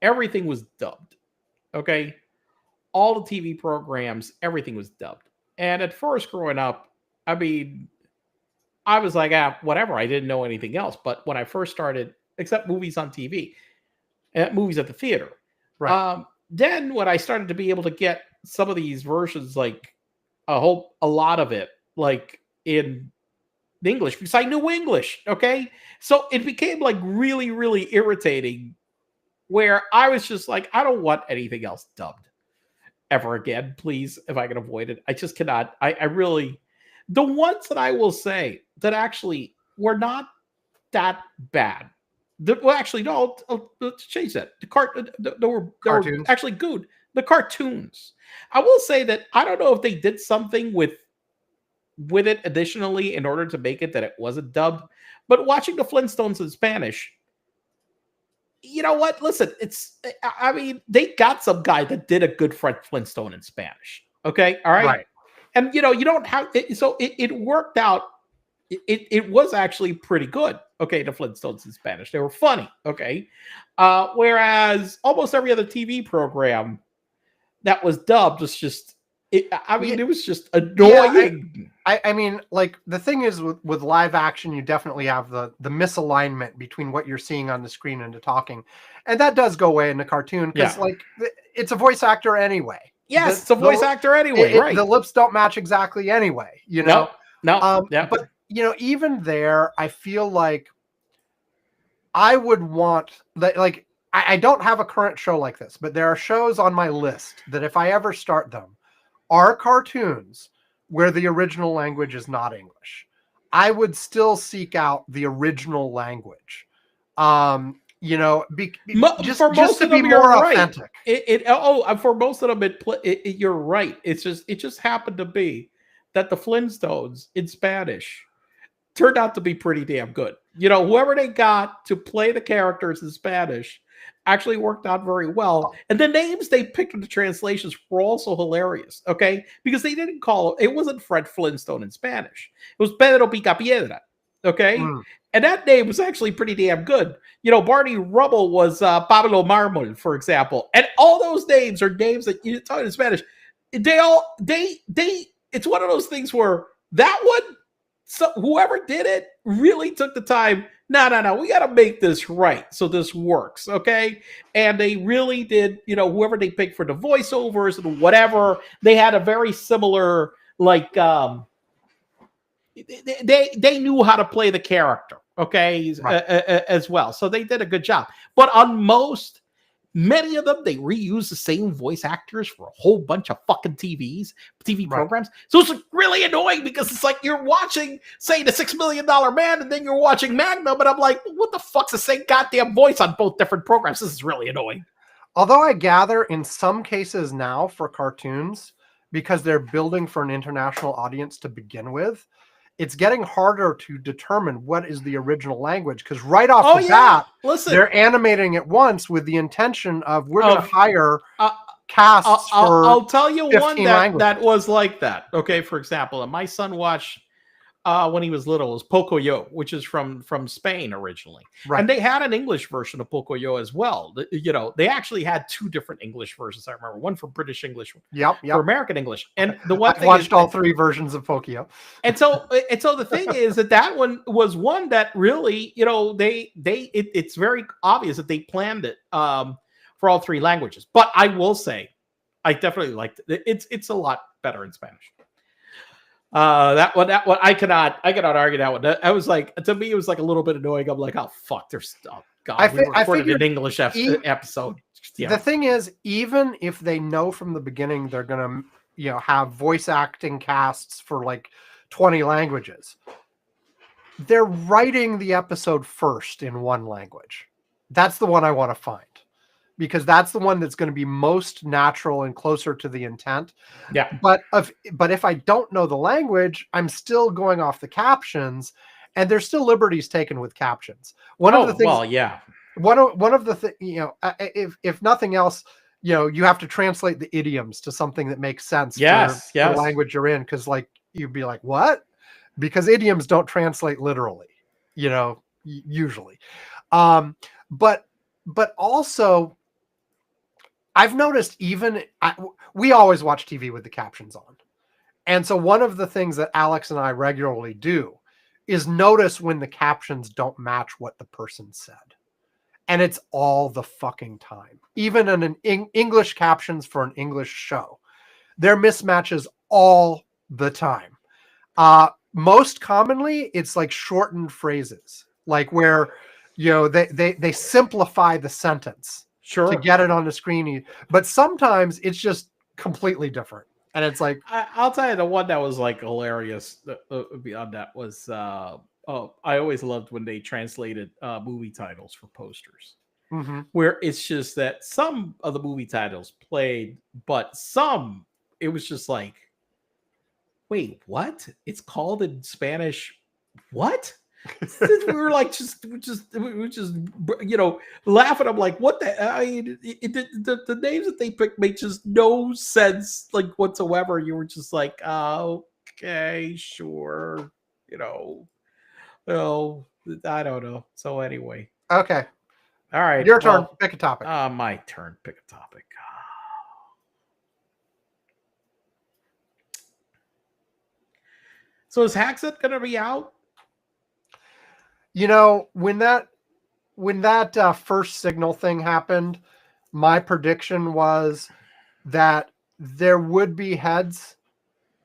everything was dubbed. Okay, all the TV programs, everything was dubbed. And at first, growing up, I mean, I was like, whatever. I didn't know anything else. But when I first started, except movies on TV, movies at the theater, right. Then when I started to be able to get some of these versions, like a lot of it, like in English, because I knew English. Okay, so it became like really, really irritating. Where I was just like, I don't want anything else dubbed ever again, please, if I can avoid it. I just cannot. I really. The ones that I will say that actually were not that bad Well, actually, no. Let's change that. They were Cartoons. actually good. The cartoons. I will say that I don't know if they did something with it additionally in order to make it that it wasn't dubbed. But watching the Flintstones in Spanish, you know what? Listen, I mean, they got some guy that did a good Fred Flintstone in Spanish. Okay, all right. Right. And you don't have it, so it worked out. It was actually pretty good. Okay, the Flintstones in Spanish, they were funny. Okay, whereas almost every other TV program that was dubbed was just, it was just annoying. I mean, like, the thing is with live action, you definitely have the misalignment between what you're seeing on the screen and the talking, and that does go away in the cartoon because like it's a voice actor anyway. Yes, it's a voice actor anyway, right? The lips don't match exactly anyway, No. But even there, I feel like I would want that. Like, I don't have a current show like this, but there are shows on my list that if I ever start them, are cartoons where the original language is not English. I would still seek out the original language. Just to be more authentic. For most of them, you're right. It just happened to be that the Flintstones in Spanish turned out to be pretty damn good. Whoever they got to play the characters in Spanish actually worked out very well. And the names they picked in the translations were also hilarious, okay? Because they didn't it wasn't Fred Flintstone in Spanish. It was Pedro Picapiedra, okay? And that name was actually pretty damn good. Barney Rubble was Pablo Marmol, for example. And all those names are names that you talk in Spanish. It's one of those things where that one, so whoever did it really took the time. No, we got to make this right so this works, okay? And they really did, whoever they picked for the voiceovers and whatever, they had a very similar, like, they knew how to play the character, okay, right. As well. So they did a good job. But on many of them, they reuse the same voice actors for a whole bunch of fucking TV programs. So it's really annoying because it's like you're watching, say, the $6 Million Man, and then you're watching Magnum, and I'm like, what the fuck's the same goddamn voice on both different programs? This is really annoying. Although I gather in some cases now for cartoons, because they're building for an international audience to begin with, it's getting harder to determine what is the original language because right off the bat, they're animating it once with the intention of we're going to hire casts for I'll tell you one that was like that. Okay, for example, and my son watched when he was little was Pocoyo, which is from Spain originally. Right. And they had an English version of Pocoyo as well. They actually had two different English versions. I remember one for British English, for American English. And the one I've watched all three versions of Pocoyo. And so the thing is that one was one that really, it's very obvious that they planned it for all three languages. But I will say, I definitely liked it. It's a lot better in Spanish. That one, I cannot argue that one. I was like, to me, it was like a little bit annoying. I'm like, oh fuck, there's God, we recorded an English episode. Yeah. The thing is, even if they know from the beginning they're gonna, have voice acting casts for like 20 languages, they're writing the episode first in one language. That's the one I want to find. Because that's the one that's going to be most natural and closer to the intent. Yeah. But if I don't know the language, I'm still going off the captions, and there's still liberties taken with captions. One of the things, one of the things, if nothing else, you have to translate the idioms to something that makes sense. For the language you're in, because like you'd be like, what? Because idioms don't translate literally, usually. But also, I've noticed we always watch TV with the captions on. And so one of the things that Alex and I regularly do is notice when the captions don't match what the person said. And it's all the fucking time. Even in English captions for an English show, there are mismatches all the time. Most commonly, it's like shortened phrases, like where, they simplify the sentence. Sure. To get it on the screen. But sometimes it's just completely different. And it's like... I'll tell you the one that was like hilarious beyond that was I always loved when they translated movie titles for posters, Mm-hmm. where it's just that some of the movie titles played, but some it was just like, wait, what? It's called in Spanish. What? We were like, we were just, laughing. I'm like, what the? I mean, the names that they picked make just no sense, like whatsoever. You were just like, okay, sure, well, I don't know. So anyway, Okay, all right, your turn. Pick a topic. My turn. Pick a topic. So is Hackset going to be out? When that first signal thing happened, my prediction was that there would be heads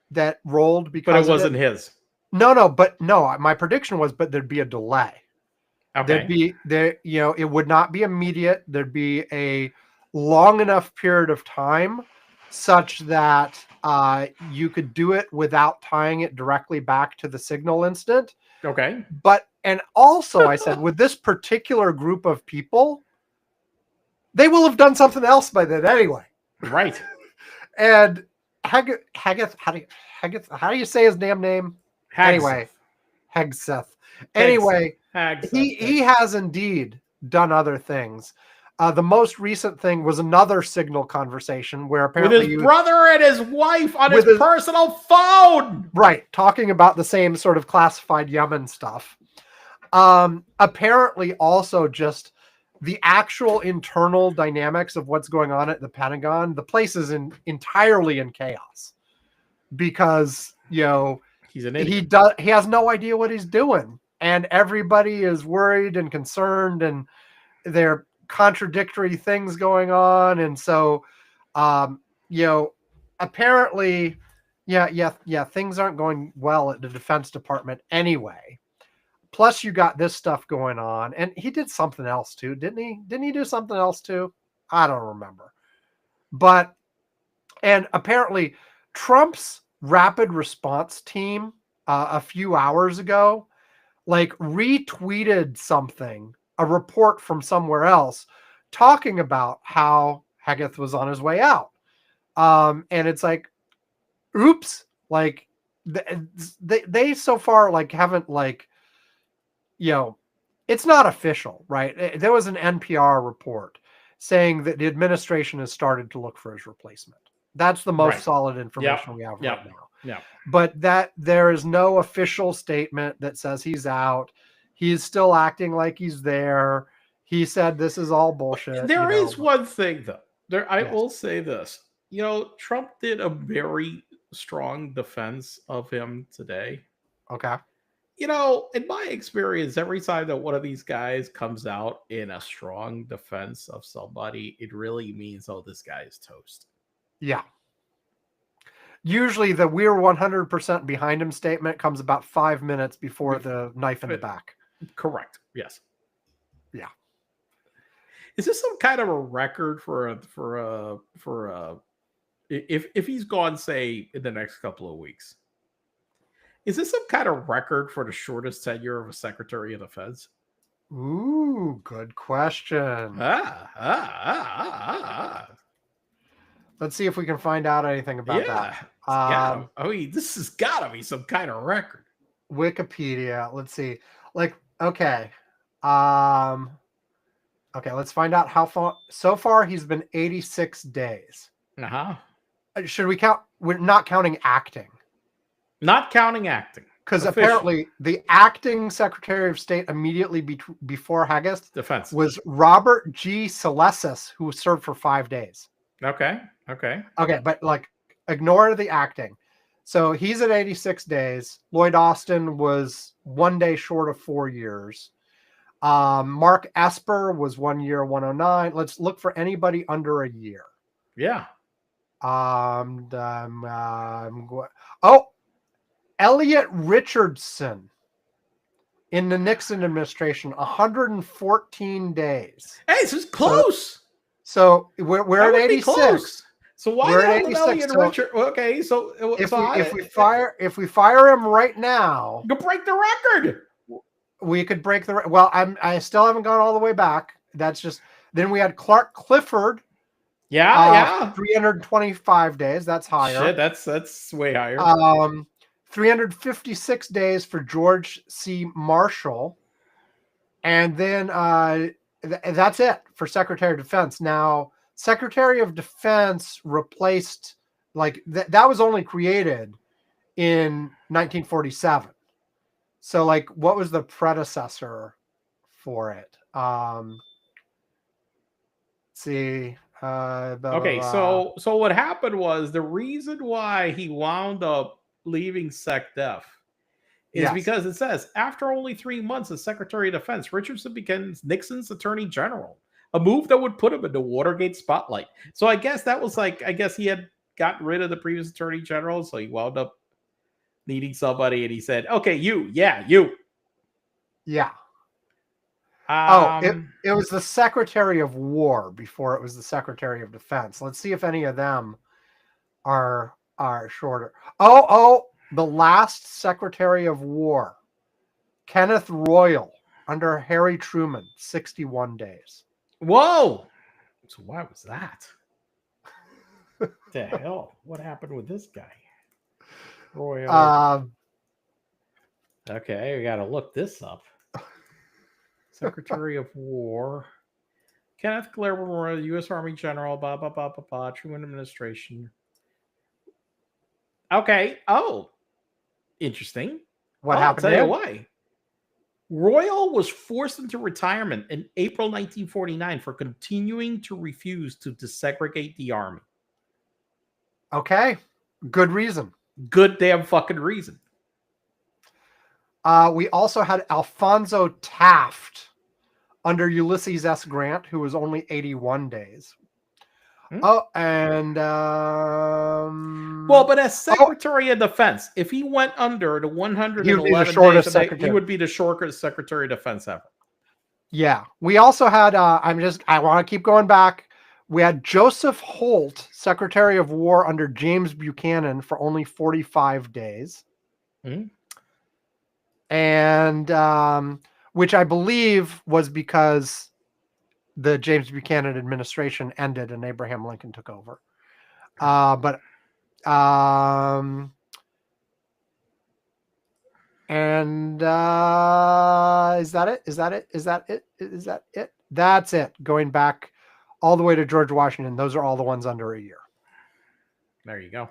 that rolled because but it wasn't his. No, my prediction was, but there'd be a delay. Okay. It would not be immediate. There'd be a long enough period of time such that you could do it without tying it directly back to the signal instant. Okay. And also I said, with this particular group of people, they will have done something else by then anyway. Right. And Haggith, how do you say his damn name? Hagseth. Anyway, Hegseth. Anyway, he has indeed done other things. The most recent thing was another signal conversation where apparently with his brother and his wife on his personal phone. Right, talking about the same sort of classified Yemen stuff. Apparently also just the actual internal dynamics of what's going on at the Pentagon. The place is entirely in chaos because, he's an idiot. He has no idea what he's doing. And everybody is worried and concerned, and there are contradictory things going on. And so, apparently, things aren't going well at the Defense Department anyway. Plus, you got this stuff going on, and he did something else too, didn't he? Didn't he do something else too? I don't remember. And apparently, Trump's rapid response team a few hours ago, retweeted something, a report from somewhere else, talking about how Haggith was on his way out. And it's like, oops, they so far haven't it's not official, right? There was an NPR report saying that the administration has started to look for his replacement. That's the most solid information we have right now. Yeah. But that there is no official statement that says he's out. He's still acting like he's there. He said this is all bullshit. There is one thing though. I will say this. Trump did a very strong defense of him today. Okay. In my experience, every time that one of these guys comes out in a strong defense of somebody, it really means, this guy is toast. Yeah. Usually the "we're 100% behind him" statement comes about 5 minutes before the knife in the back. Correct. Yes. Yeah. Is this some kind of a record if he's gone, say, in the next couple of weeks? Is this some kind of record for the shortest tenure of a Secretary of Defense? Ooh, good question. Let's see if we can find out anything about that. This has got to be some kind of record. Wikipedia. Let's see. Okay. Okay, let's find out how far. So far, he's been 86 days. Should we count? We're not counting acting. Not counting acting. Because apparently the acting Secretary of State immediately before Haggith Defense was Robert G. Salesis, who served for 5 days. Okay, but ignore the acting. So he's at 86 days. Lloyd Austin was 1 day short of 4 years. Mark Esper was 1 year, 109. Let's look for anybody under a year. Yeah. Elliot Richardson in the Nixon administration, 114 days. Hey, this is close. So we're at 86. So why not Elliot Richard? Okay, if we fire him right now, you'll break the record. we could break the. Well, I still haven't gone all the way back. That's just. Then we had Clark Clifford. Yeah. 325 days. That's higher. Shit, that's way higher. 356 days for George C. Marshall. And then that's it for Secretary of Defense. Now, Secretary of Defense replaced, like, that was only created in 1947. So, like, what was the predecessor for it? Let's see. Okay, so what happened was the reason why he wound up leaving SecDef is because it says after only 3 months as Secretary of Defense, Richardson becomes Nixon's Attorney General, a move that would put him in the Watergate spotlight. So I guess that was like, I guess he had gotten rid of the previous Attorney General, so he wound up needing somebody, and he said, "Okay, you. Yeah. It was the Secretary of War before it was the Secretary of Defense. Let's see if any of them are shorter. The last Secretary of War, Kenneth Royal, under Harry Truman, 61 days. Whoa! So why was that? The hell? What happened with this guy? Royal. Okay, we got to look this up. Secretary of War, Kenneth Claremont Royal, U.S. Army General, blah, blah, blah, blah, blah, Truman Administration. Okay. Oh, interesting. What happened? I'll tell you why. Royal was forced into retirement in April 1949 for continuing to refuse to desegregate the Army. Okay. Good reason. Good damn fucking reason. We also had Alfonso Taft under Ulysses S. Grant, who was only 81 days. Oh, and well, but as Secretary of Defense, if he went under the 111 he would be the shortest secretary. He would be the shortest Secretary of Defense ever. Yeah, we also had. I want to keep going back. We had Joseph Holt, Secretary of War under James Buchanan, for only 45 days, and which I believe was because the James Buchanan administration ended and Abraham Lincoln took over. Is that it? Is that it? That's it. Going back all the way to George Washington. Those are all the ones under a year. There you go.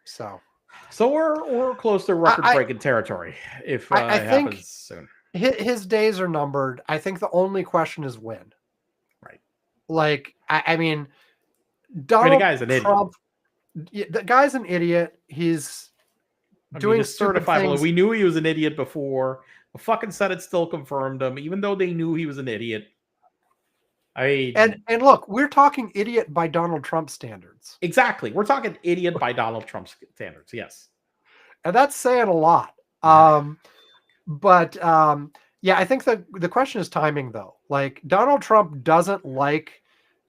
So we're close to record-breaking territory if it happens soon. His days are numbered. I think the only question is when. Right. Like, I mean, Donald the guy's an Trump. The guy's an idiot. He's doing certifiable. Things. We knew he was an idiot before. The fucking Senate still confirmed him, even though they knew he was an idiot. And look, we're talking idiot by Donald Trump standards. Exactly. We're talking idiot by Donald Trump standards. Yes. And that's saying a lot. But I think the question is timing, though. Like, Donald Trump doesn't like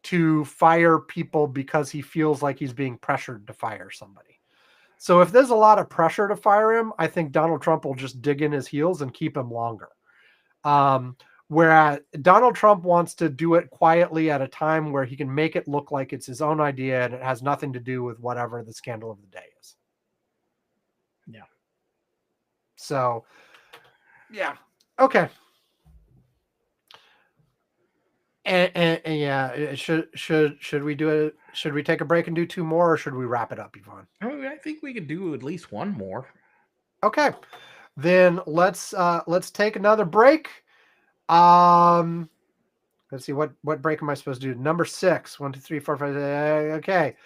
to fire people because he feels like he's being pressured to fire somebody. So if there's a lot of pressure to fire him, I think Donald Trump will just dig in his heels and keep him longer. Whereas Donald Trump wants to do it quietly at a time where he can make it look like it's his own idea and it has nothing to do with whatever the scandal of the day is. Yeah. So, yeah. Okay. And should we do it? Should we take a break and do two more, or should we wrap it up, Yvonne? I think we could do at least one more. Okay. Then let's take another break. Let's see, what break am I supposed to do? Number 6. 1, 2, 3, 4, 5. Okay.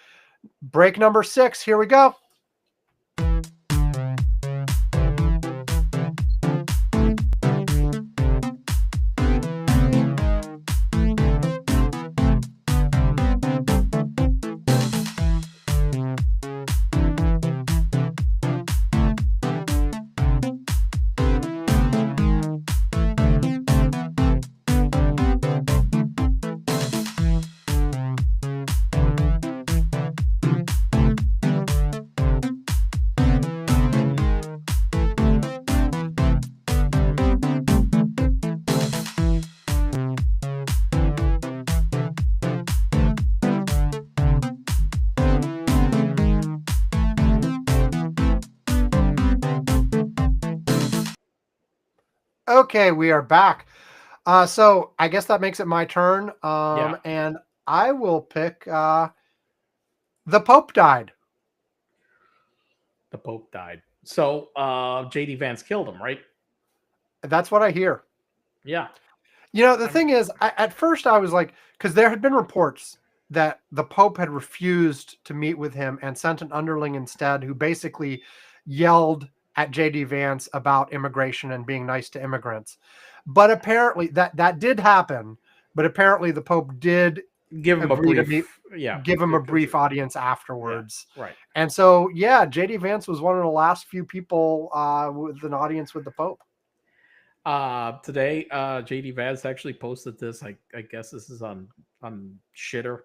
Break number 6. Here we go. Okay, we are back. So I guess that makes it my turn. Yeah. And I will pick the Pope died. The Pope died. So JD Vance killed him, right? That's what I hear. Yeah. You know, the thing is, at first I was like, because there had been reports that the Pope had refused to meet with him and sent an underling instead, who basically yelled at JD Vance about immigration and being nice to immigrants. But apparently that did happen. But apparently the Pope did give him agree a to brief, meet, give him a brief audience afterwards. Yeah, right. And so, yeah, JD Vance was one of the last few people with an audience with the Pope. Today, JD Vance actually posted this. I guess this is on Shitter.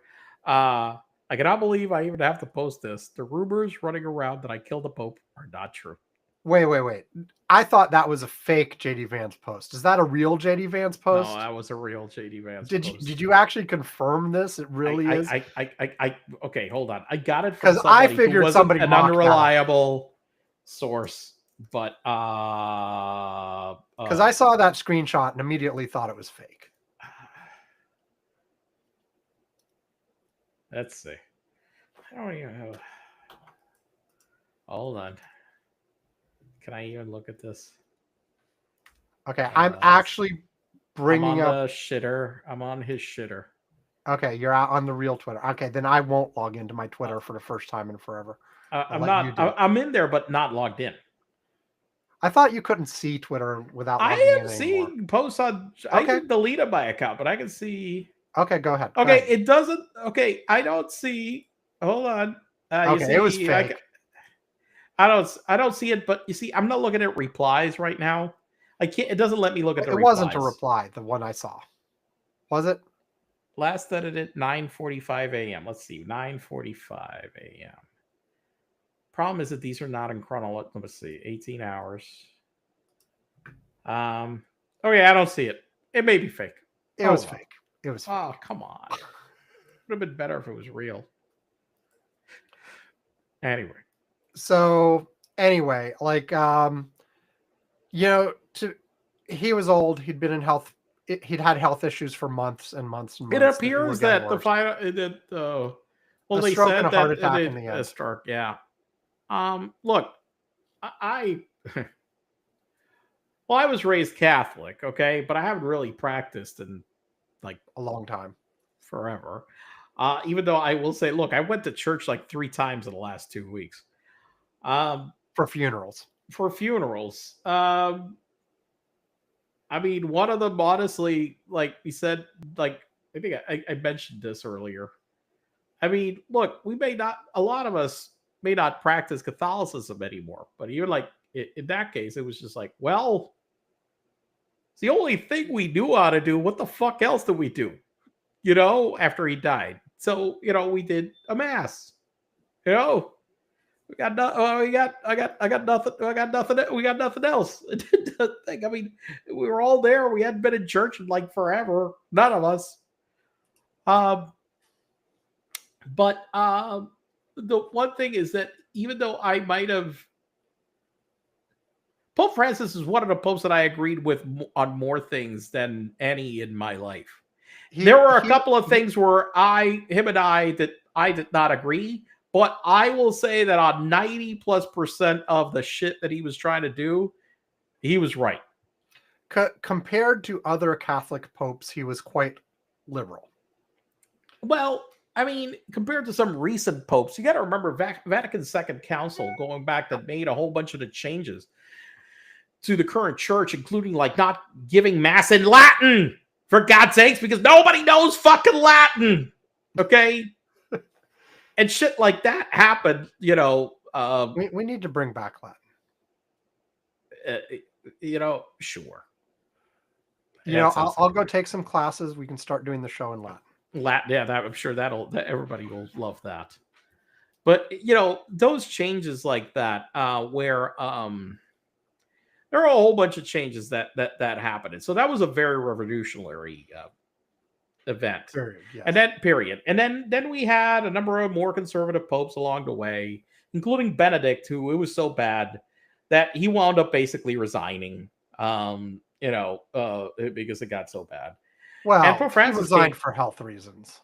I cannot believe I even have to post this. The rumors running around that I killed the Pope are not true. Wait. I thought that was a fake JD Vance post. Is that a real JD Vance post? No, that was a real JD Vance post. Did you actually confirm this? It really is? Okay, hold on. I got it from somebody I figured who wasn't somebody an unreliable source. But because I saw that screenshot and immediately thought it was fake. Let's see. I don't even have. Hold on. Can I even look at this? Okay, I'm actually bringing I'm on up the shitter. I'm on his shitter. Okay, you're out on the real Twitter. Okay, then I won't log into my Twitter for the first time in forever. I'm not. I'm in there, but not logged in. I thought you couldn't see Twitter without logging in anymore. I am seeing posts on. Okay. I can delete my account, but I can see. Okay, go ahead. Okay, go ahead. It doesn't. Okay, I don't see. Hold on. Okay, it was fake. I don't see it, but you see, I'm not looking at replies right now. I can't. It doesn't let me look at the replies. It wasn't a reply. The one I saw. Was it? Last edited 9:45 a.m. Let's see, 9:45 a.m. Problem is that these are not in chronological. Let's see, 18 hours. Oh yeah, I don't see it. It may be fake. It was fake. It was fake. Oh, come on. Would have been better if it was real. Anyway. So anyway, like he was old. He'd been in health. He'd had health issues for months and months and months. It appears that the final they stroke said and a that heart attack in the end. A stroke, yeah. Look, I was raised Catholic, okay, but I haven't really practiced in like a long time, forever. Even though I will say, look, I went to church like 3 times in the last 2 weeks. For funerals. I mean, one of them, honestly, like we said, like I think I mentioned this earlier. I mean, look, a lot of us may not practice Catholicism anymore, but you're like, in that case, it was just like, well, it's the only thing we knew how to do. What the fuck else did we do? After he died. So, we did a mass. I got nothing. We got nothing else. I mean, we were all there. We hadn't been in church in like forever. None of us. But the one thing is that even though I might have, Pope Francis is one of the popes that I agreed with on more things than any in my life. There were a couple of things where him and I did not agree. But I will say that on 90+% of the shit that he was trying to do, he was right. Compared to other Catholic popes, he was quite liberal. Well, I mean, compared to some recent popes, you got to remember Vatican II Council going back that made a whole bunch of the changes to the current church, including like not giving mass in Latin, for God's sakes, because nobody knows fucking Latin. Okay? And shit like that happened, we need to bring back Latin. Sure. I'll go take some classes. We can start doing the show in Latin. Yeah, I'm sure everybody will love that. But those changes like that, where there are a whole bunch of changes that happened, and so that was a very revolutionary event. Yes. And then we had a number of more conservative popes along the way, including Benedict, who it was so bad that he wound up basically resigning because it got so bad. Well, and Pope Francis he resigned for health reasons.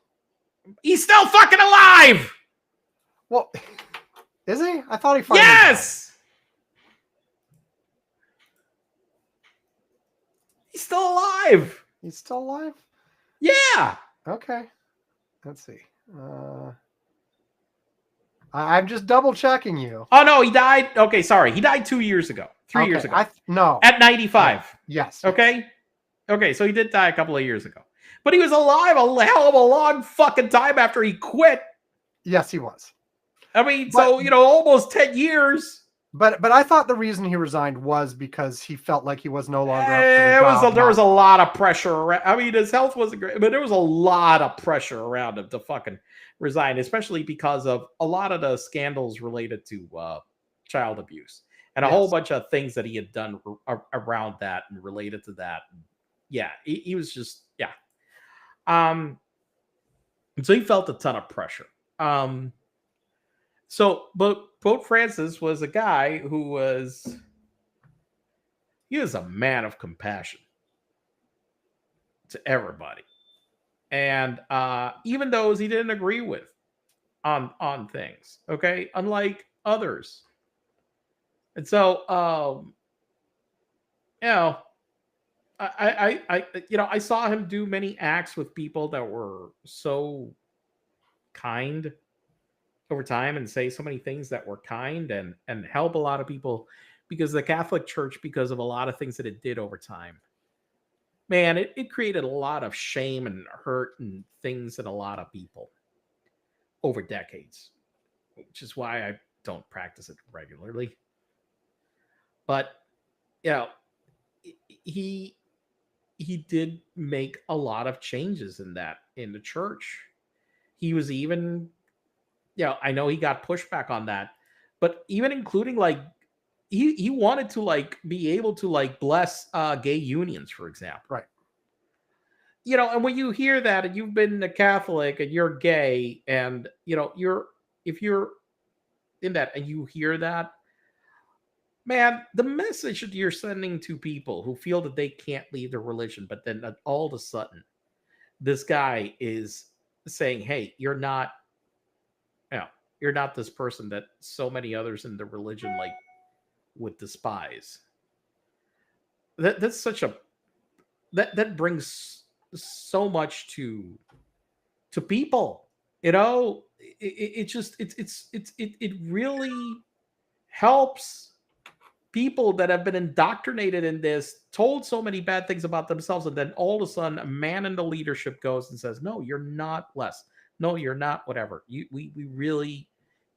He's still fucking alive. Well, is he? I thought he finally Yes. Died. He's still alive. He's still alive? Yeah. Okay. Let's see. I'm just double checking you. Oh no, he died. Okay, sorry. He died 2 years ago. 3 years ago. No. At 95. Yes. Okay. Yes. Okay, so he did die a couple of years ago. But he was alive a hell of a long fucking time after he quit. Yes, he was. I mean, almost 10 years. But I thought the reason he resigned was because he felt like he was no longer up for the there was a lot of pressure around. I mean, his health wasn't great, but there was a lot of pressure around him to fucking resign, especially because of a lot of the scandals related to child abuse and a whole bunch of things that he had done around that and related to that. Yeah, he was just, yeah. So he felt a ton of pressure. But Pope Francis was a guy who was a man of compassion to everybody. And even those he didn't agree with on things, okay? Unlike others. And so, I saw him do many acts with people that were so kind over time and say so many things that were kind and help a lot of people, because the Catholic Church, because of a lot of things that it did over time, man, it created a lot of shame and hurt and things in a lot of people over decades, which is why I don't practice it regularly. But, he did make a lot of changes in the church. He was even, I know he got pushback on that, but even including like, he wanted to like be able to like bless gay unions, for example. Right. And when you hear that and you've been a Catholic and you're gay and, if you're in that and you hear that, man, the message that you're sending to people who feel that they can't leave their religion, but then all of a sudden, this guy is saying, hey, you're not this person that so many others in the religion like would despise. That's such a that brings so much to people. It really helps people that have been indoctrinated in this, told so many bad things about themselves, and then all of a sudden a man in the leadership goes and says, no, you're not less. No, you're not whatever. We really,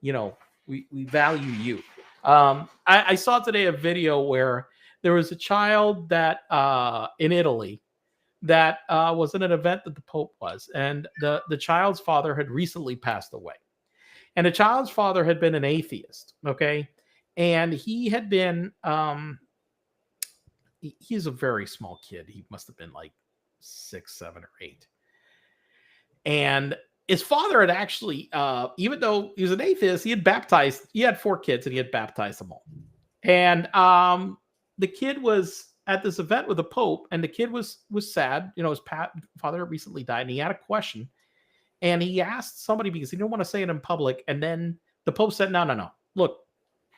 we value you. I saw today a video where there was a child that in Italy that was in an event that the Pope was, and the child's father had recently passed away. And the child's father had been an atheist, okay? And he had been, he's a very small kid. He must have been like 6, 7, or 8. And his father had actually, even though he was an atheist, he had 4 kids and he had baptized them all. And the kid was at this event with the Pope, and the kid was sad. His father had recently died, and he had a question. And he asked somebody because he didn't want to say it in public. And then the Pope said, no. Look,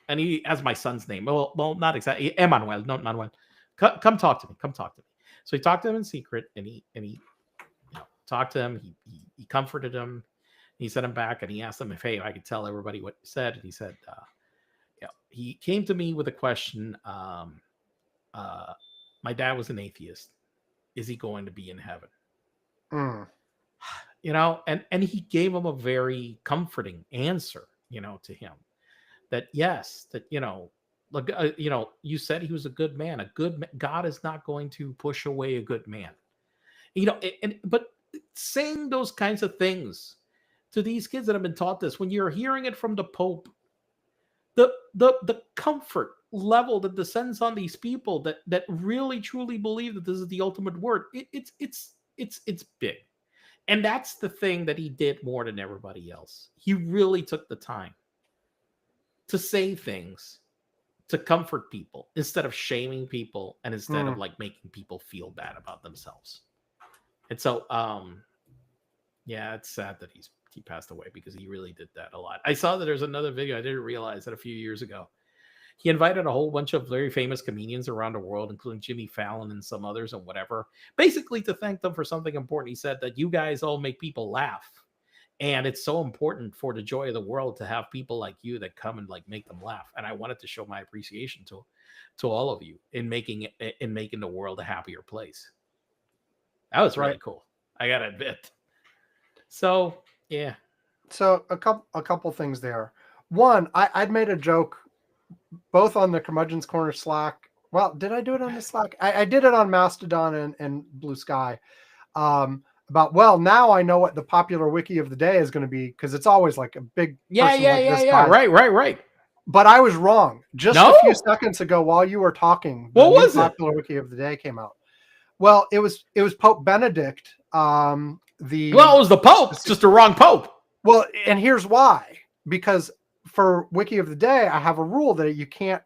and he has my son's name. Well, not exactly. Emmanuel, not Manuel. Come talk to me. Come talk to me. So he talked to him in secret, and he talked to him. He comforted him. He sent him back, and he asked him if, hey, I could tell everybody what he said. And he said, he came to me with a question. My dad was an atheist. Is he going to be in heaven? And he gave him a very comforting answer, to him. That yes, that look, you said he was a good man. God is not going to push away a good man. But saying those kinds of things to these kids that have been taught this, when you're hearing it from the Pope, the comfort level that descends on these people that really truly believe that this is the ultimate word, it's big. And that's the thing that he did more than everybody else. He really took the time to say things to comfort people instead of shaming people and instead of Mm. like making people feel bad about themselves. And so, yeah, it's sad that he passed away because he really did that a lot. I saw that there's another video. I didn't realize that a few years ago. He invited a whole bunch of very famous comedians around the world, including Jimmy Fallon and some others and whatever, basically to thank them for something important. He said that you guys all make people laugh. And it's so important for the joy of the world to have people like you that come and like make them laugh. And I wanted to show my appreciation to all of you in making the world a happier place. That was really cool. I gotta admit. So yeah. So a couple things there. One, I'd made a joke both on the Curmudgeon's Corner Slack. Well, did I do it on the Slack? I did it on Mastodon and Blue Sky. About, well, now I know what the popular wiki of the day is going to be, because it's always like a big guy. Right. But I was wrong. Just a few seconds ago, while you were talking, what was it? Popular wiki of the day came out. Well, it was Pope Benedict. It was the Pope. It's just the wrong Pope. Well, and here's why. Because for wiki of the day, I have a rule that you can't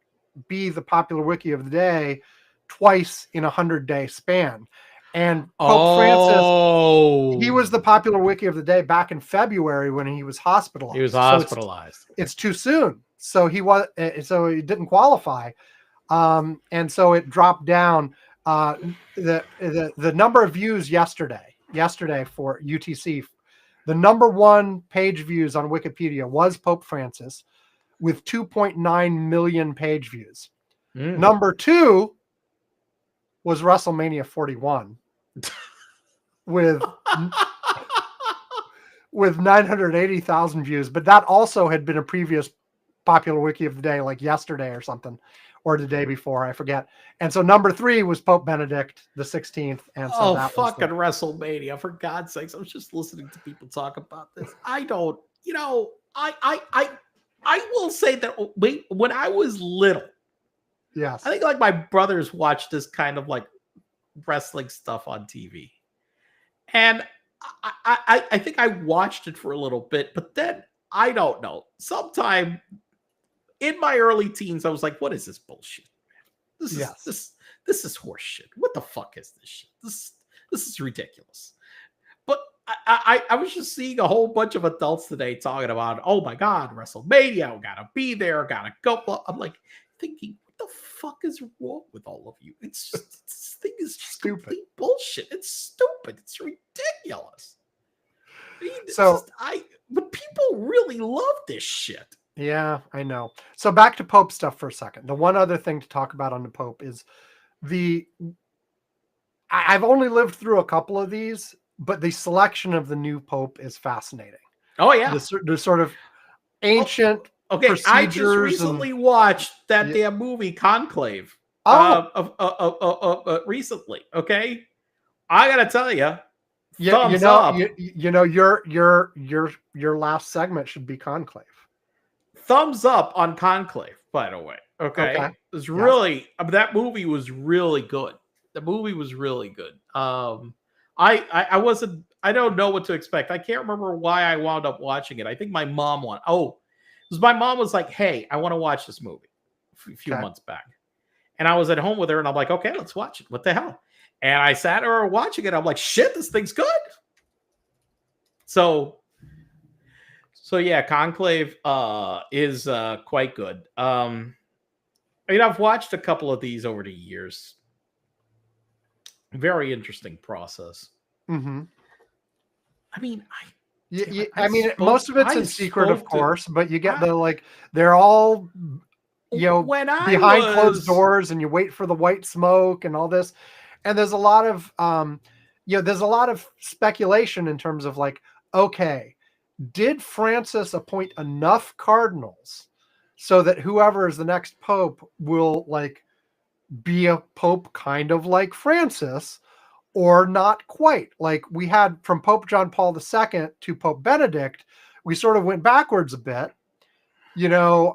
be the popular wiki of the day twice in 100-day span. And Pope Francis, he was the popular wiki of the day back in February when he was hospitalized. He was hospitalized. So it's too soon. So he didn't qualify. And so it dropped down. The number of views yesterday for UTC, the number one page views on Wikipedia was Pope Francis with 2.9 million page views. Number two was WrestleMania 41 with 980,000 views, but that also had been a previous popular wiki of the day, like yesterday or something, or the day before, I forget. And so number three was Pope Benedict the 16th. And so that fucking WrestleMania, for God's sakes. I was just listening to people talk about this. I don't, I will say that when I was little, yes, I think like my brothers watched this kind of like wrestling stuff on TV. And I think I watched it for a little bit, but then I don't know. Sometime in my early teens, I was like, what is this bullshit? This is horse shit. What the fuck is this shit? This is ridiculous. But I was just seeing a whole bunch of adults today talking about, oh my God, WrestleMania, I gotta be there, gotta go. I'm like thinking, what the fuck is wrong with all of you? It's just, this thing is just stupid. Complete bullshit. It's stupid. It's ridiculous. But people really love this shit. Yeah, I know. So back to Pope stuff for a second. The one other thing to talk about on the Pope is I've only lived through a couple of these, but the selection of the new Pope is fascinating. Oh yeah, the sort of ancient. Okay, I just recently watched that damn movie Conclave. Recently. Okay, I gotta tell you. Up. Your last segment should be Conclave. Thumbs up on Conclave, by the way. Okay. It was really that movie was really good. The movie was really good. I don't know what to expect. I can't remember why I wound up watching it. I think my mom because my mom was like, hey, I want to watch this movie a few months back. And I was at home with her and I'm like, okay, let's watch it. What the hell? And I sat her watching it. I'm like, shit, this thing's good. So yeah, Conclave is quite good. I've watched a couple of these over the years. Very interesting process. Mm-hmm. I mean, most of it's in secret, of course, but you get they're all behind closed doors, and you wait for the white smoke and all this. And there's a lot of there's a lot of speculation in terms of like, okay, did Francis appoint enough cardinals so that whoever is the next pope will like be a pope kind of like Francis, or not quite? Like we had from Pope John Paul II to Pope Benedict, we sort of went backwards a bit,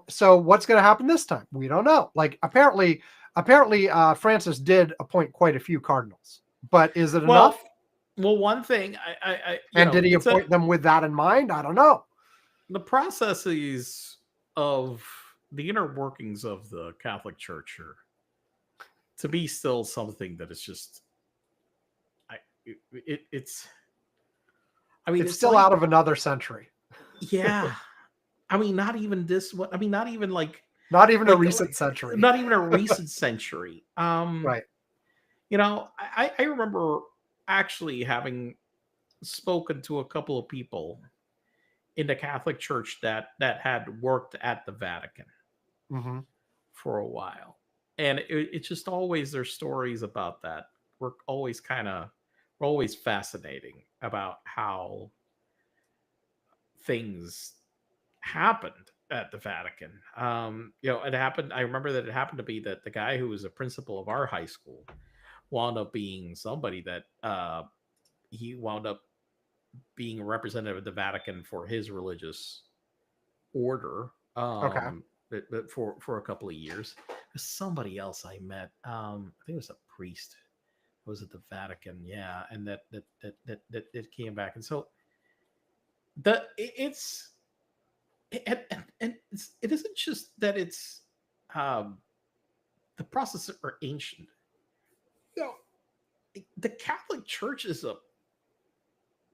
so what's going to happen this time? We don't know. Like apparently Francis did appoint quite a few cardinals, but is it enough? Well, one thing did he appoint them with that in mind? I don't know. The processes of the inner workings of the Catholic Church are, to me, still something that is just, it's. I mean, It's it's still like, out of another century. yeah. I mean, not even this one. I mean, not even Not even a like recent century. not even a recent century. Right. You know, I remember actually having spoken to a couple of people in the Catholic Church that had worked at the Vatican Mm-hmm. for a while, and it's just always their stories about that were always were always fascinating about how things happened at the Vatican. You know, it happened. I remember that it happened to be that the guy who was a principal of our high school wound up being somebody that he wound up being a representative of the Vatican for his religious order. Okay. But for a couple of years, there's somebody else I met. I think it was a priest. Who was at the Vatican? Yeah, and that it came back, and so it's it isn't just that it's um, the processes are ancient. You know, the Catholic Church is a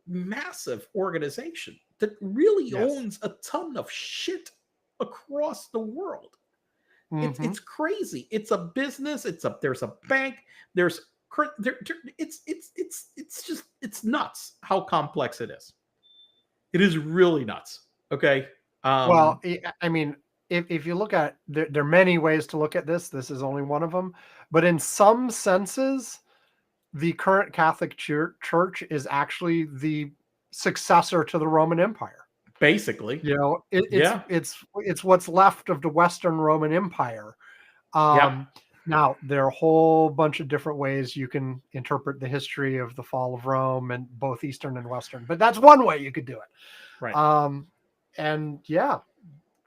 massive organization that really Yes. owns a ton of shit across the world. Mm-hmm. It's crazy. It's a business. There's a bank. There's it's just it's nuts how complex it is. It is really nuts. Okay. Well, I mean, if you look at there are many ways to look at this. This is only one of them. But in some senses, the current Catholic Church is actually the successor to the Roman Empire. Basically, You know, yeah, it's what's left of the Western Roman Empire. yeah, Um, Now there are a whole bunch of different ways you can interpret the history of the fall of Rome and both Eastern and Western, but that's one way you could do it. right. And yeah,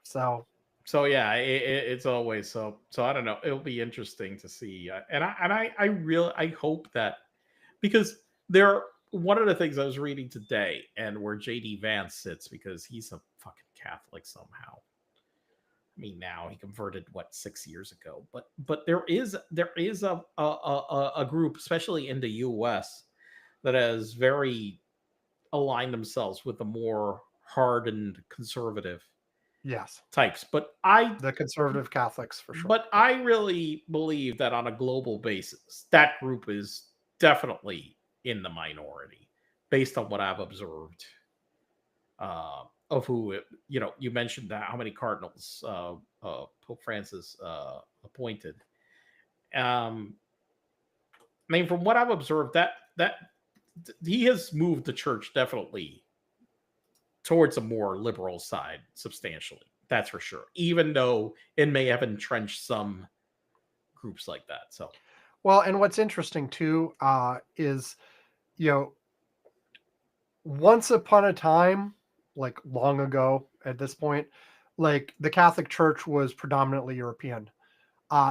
so So yeah, it's always so. I don't know. It'll be interesting to see, I really I hope that because there one of the things I was reading today and where JD Vance sits because he's a fucking Catholic somehow. I mean, now he converted 6 years ago, but there is a group, especially in the U.S., that has very aligned themselves with the more hardened conservative yes, types. the conservative Catholics for sure. But I really believe that on a global basis, that group is definitely in the minority based on what I've observed of who you mentioned that how many cardinals Pope Francis appointed. I mean, from what I've observed, that he has moved the church definitely towards a more liberal side substantially. That's for sure. Even though it may have entrenched some groups like that. So, Well, and what's interesting too is, you know, once upon a time, like long ago at this point, like the Catholic Church was predominantly European.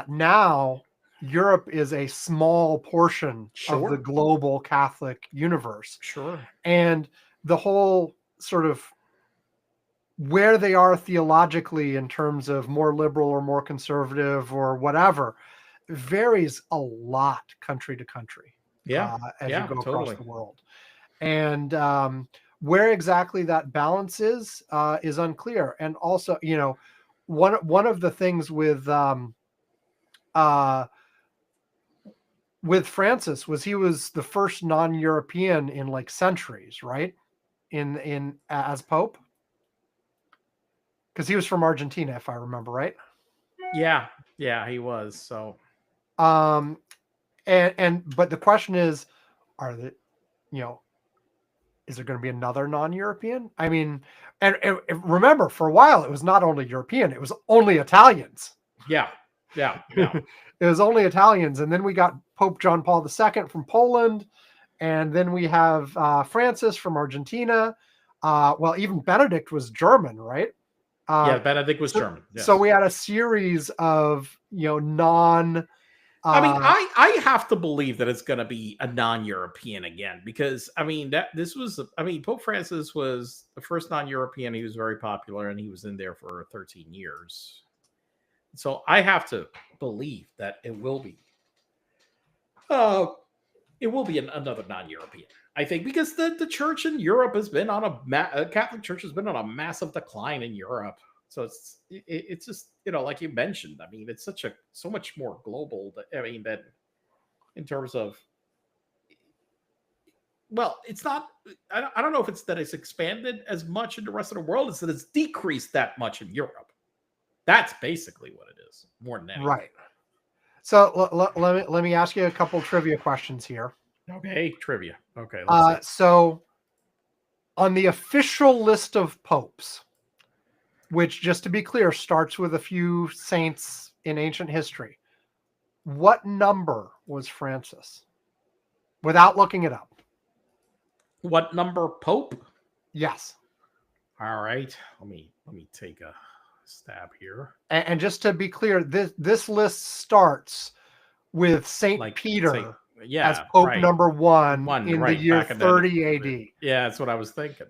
Now, Europe is a small portion of the sure, global Catholic universe. sure, And the whole sort of where they are theologically in terms of more liberal or more conservative or whatever varies a lot country to country yeah, as you yeah, go across totally, the world. And where exactly that balance is unclear. And also, you know, one of the things uh, with Francis was he was the first non-European in like centuries, right? In as Pope, because he was from Argentina, if I remember right. yeah, yeah, he was. So, Um, and but the question is, are the you know is there going to be another non-European? I mean, and remember, for a while it was not only European; it was only Italians. yeah, yeah, yeah, It was only Italians, and then we got Pope John Paul II from Poland, and then we have Francis from Argentina. Well, even Benedict was German, right? yeah. Uh, Benedict was so, German. so Yes. we had a series of non. I mean, Uh, I have to believe that it's going to be a non-European again because I mean that this was I mean Pope Francis was the first non-European. He was very popular and he was in there for 13 years. So I have to believe that it will be. It will be another non-European. I think because the church in Europe has been on Catholic Church has been on a massive decline in Europe. So it's just, like you mentioned. I mean, it's so much more global. That in terms of, well, it's not. I don't know if it's that it's expanded as much in the rest of the world. It's that it's decreased that much in Europe. That's basically what it is, more than anything. Right. So let me ask you a couple trivia questions here. Okay, trivia. Okay, let's see. So on the official list of popes, which, just to be clear, starts with a few saints in ancient history, what number was Francis? Without looking it up. What number pope? Yes. All right. Let me take a stab here. And just to be clear, this list starts with Saint Peter as Pope number one in the year 30 AD. Yeah, that's what I was thinking.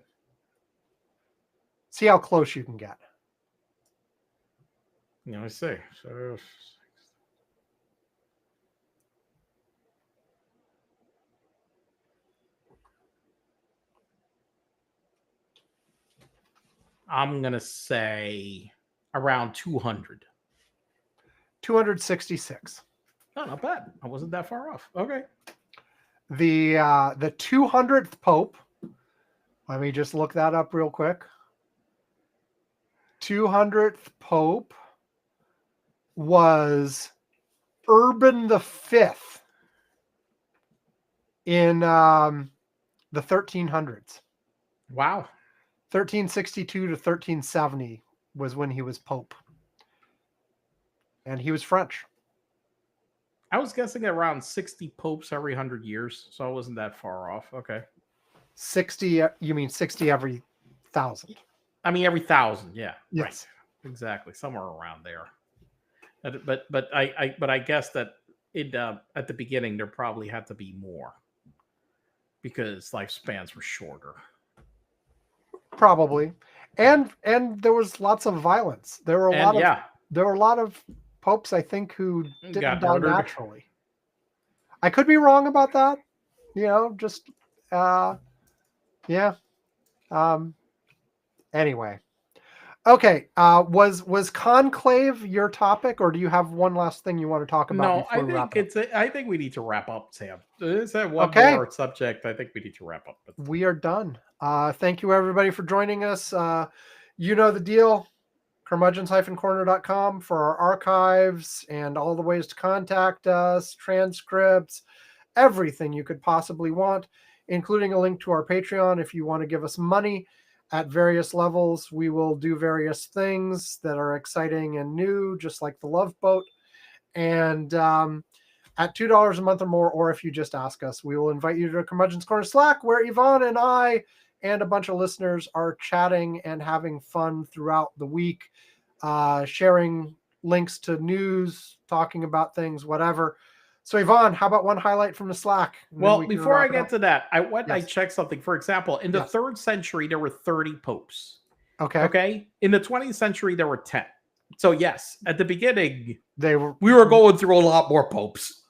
See how close you can get. I see. So I'm going to say around 200. 266. Oh, not bad. I wasn't that far off. Okay. The 200th Pope, let me just look that up real quick. 200th Pope was Urban V in the 1300s. Wow. 1362 to 1370 was when he was Pope. And he was French. I was guessing around 60 popes every 100 years, so I wasn't that far off. Okay. 60, you mean 60 every 1,000? I mean every 1,000, yeah. Yes. Right. Exactly. Somewhere around there. But I guess that at the beginning there probably had to be more because lifespans were shorter. Probably. And there was lots of violence. There were a lot of popes, I think, who didn't die naturally. I could be wrong about that. Just yeah. Anyway. Okay. Was conclave your topic, or do you have one last thing you want to talk about? No, I think we need to wrap up, Sam. Is that one more subject? I think we need to wrap up. We are done. Thank you, everybody, for joining us. You know the deal. Curmudgeons-corner.com for our archives and all the ways to contact us, transcripts, everything you could possibly want, including a link to our Patreon. If you want to give us money at various levels, we will do various things that are exciting and new, just like the Love Boat. And at $2 a month or more, or if you just ask us, we will invite you to Curmudgeon's Corner Slack, where Yvonne and I and a bunch of listeners are chatting and having fun throughout the week, sharing links to news, talking about things, whatever. So, Yvonne, how about one highlight from the Slack? Well, before I get to that, I checked something. For example, in the 3rd century, there were 30 popes. Okay. In the 20th century, there were 10. So, yes, at the beginning, we were going through a lot more popes.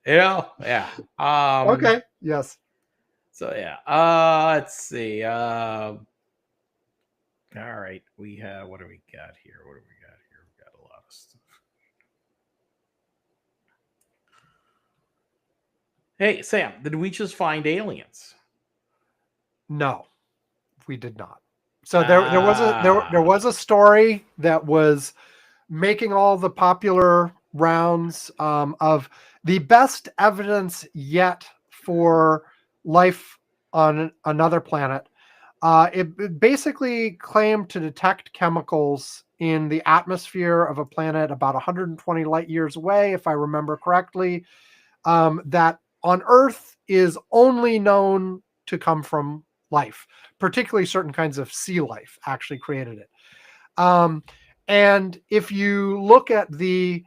Yeah. Okay. Yes. So yeah. Let's see. All right. We have what do we got here? We got a lot of stuff. Hey, Sam, did we just find aliens? No, we did not. So there was a story that was making all the popular rounds of the best evidence yet for life on another planet. It basically claimed to detect chemicals in the atmosphere of a planet about 120 light years away, if I remember correctly, that on Earth is only known to come from life, particularly certain kinds of sea life actually created it. And if you look at the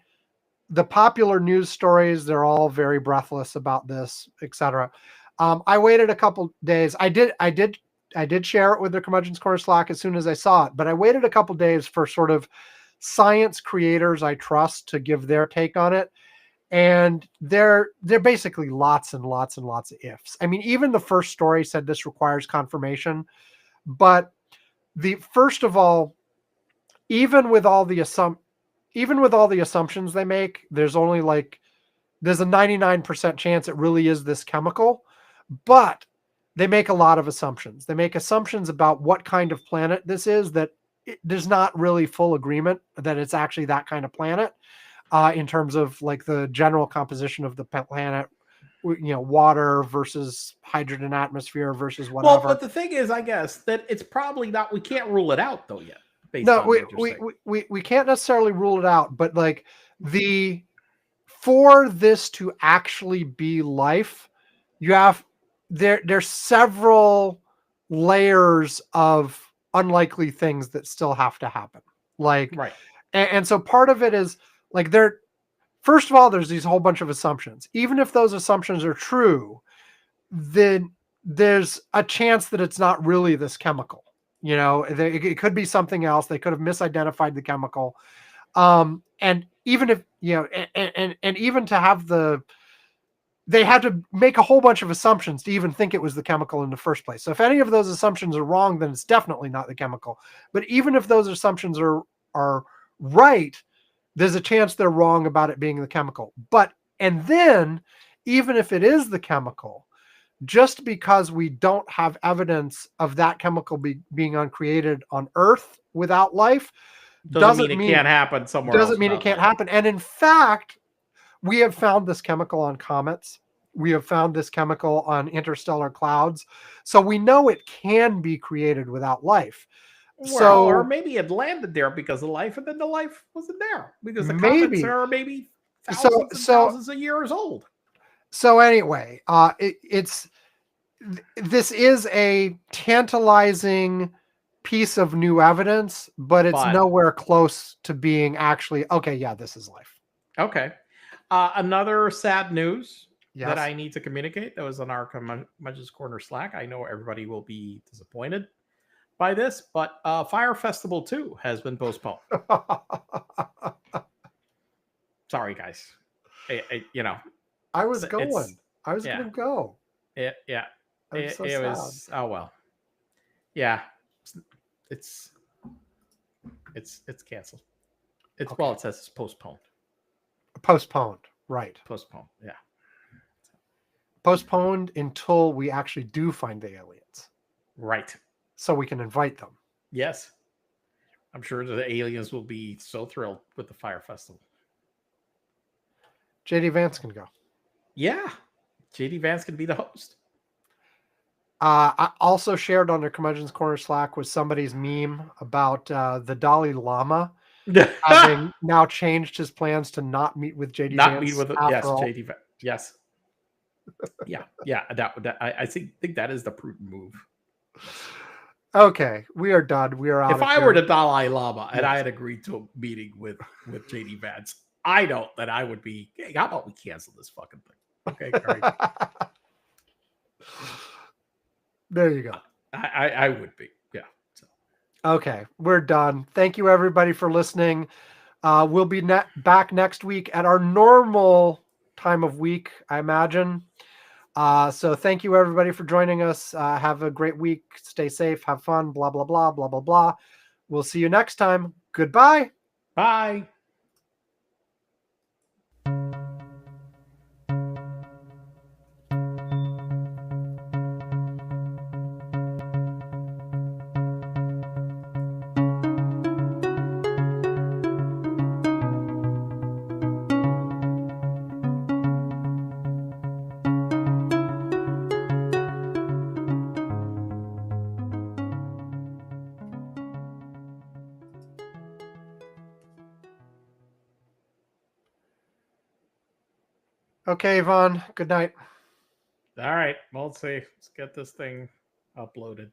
popular news stories, they're all very breathless about this, etc. I waited a couple days. I did did share it with the Curmudgeon's Corner Slack as soon as I saw it, but I waited a couple days for sort of science creators I trust to give their take on it. And they're basically lots and lots and lots of ifs. I mean, even the first story said this requires confirmation, but first of all, even with all the assumptions they make, there's a 99% chance it really is this chemical, but they make a lot of assumptions. They make assumptions about what kind of planet this is that there's not really full agreement that it's actually that kind of planet. In terms of like the general composition of the planet, water versus hydrogen atmosphere versus whatever. Well, but the thing is, I guess that it's probably not. We can't rule it out though yet. No, we can't necessarily rule it out, but like for this to actually be life, you have there's several layers of unlikely things that still have to happen. Like, right. And so part of it is like first of all, there's these whole bunch of assumptions. Even if those assumptions are true, then there's a chance that it's not really this chemical. It could be something else. They could have misidentified the chemical. And even if, and even to have they had to make a whole bunch of assumptions to even think it was the chemical in the first place. So if any of those assumptions are wrong, then it's definitely not the chemical. But even if those assumptions are right, there's a chance they're wrong about it being the chemical. And then even if it is the chemical, just because we don't have evidence of that chemical being uncreated on Earth without life doesn't mean it can't happen somewhere else. Doesn't mean it can't happen. And in fact, we have found this chemical on comets. We have found this chemical on interstellar clouds. So we know it can be created without life. Or maybe it landed there because of life, and then the life wasn't there because the comets are maybe thousands of years old. So anyway, this is a tantalizing piece of new evidence, but it's nowhere close to being actually okay. Yeah, this is life. Okay. Another sad news that I need to communicate that was on our Curmudgeon's Corner Slack. I know everybody will be disappointed by this, but Fire Festival 2 has been postponed. Sorry, guys. I was going to go. It was. Oh well. Yeah, it's canceled. Well, it says it's postponed. Postponed, right? Postponed. Yeah. Postponed until we actually do find the aliens. Right. So we can invite them. Yes. I'm sure the aliens will be so thrilled with the Fire Festival. JD Vance can go. Yeah. JD Vance can be the host. I also shared on the Curmudgeon's Corner Slack was somebody's meme about the Dalai Lama having now changed his plans to not meet with JD Vance. Not meet with JD Vance. Yes. Yeah. I think that is the prudent move. Okay, we are done. We are out. If I were the Dalai Lama and I had agreed to a meeting with JD Vance, I know that I would be. Hey, how about we cancel this fucking thing? Okay, great. There you go. I would be. Yeah. So. Okay, we're done. Thank you, everybody, for listening. We'll be back next week at our normal time of week, I imagine. So thank you, everybody, for joining us. Have a great week. Stay safe. Have fun. Blah, blah, blah, blah, blah, blah. We'll see you next time. Goodbye. Bye. Okay, Yvonne. Good night. All right. Well, let's see. Let's get this thing uploaded.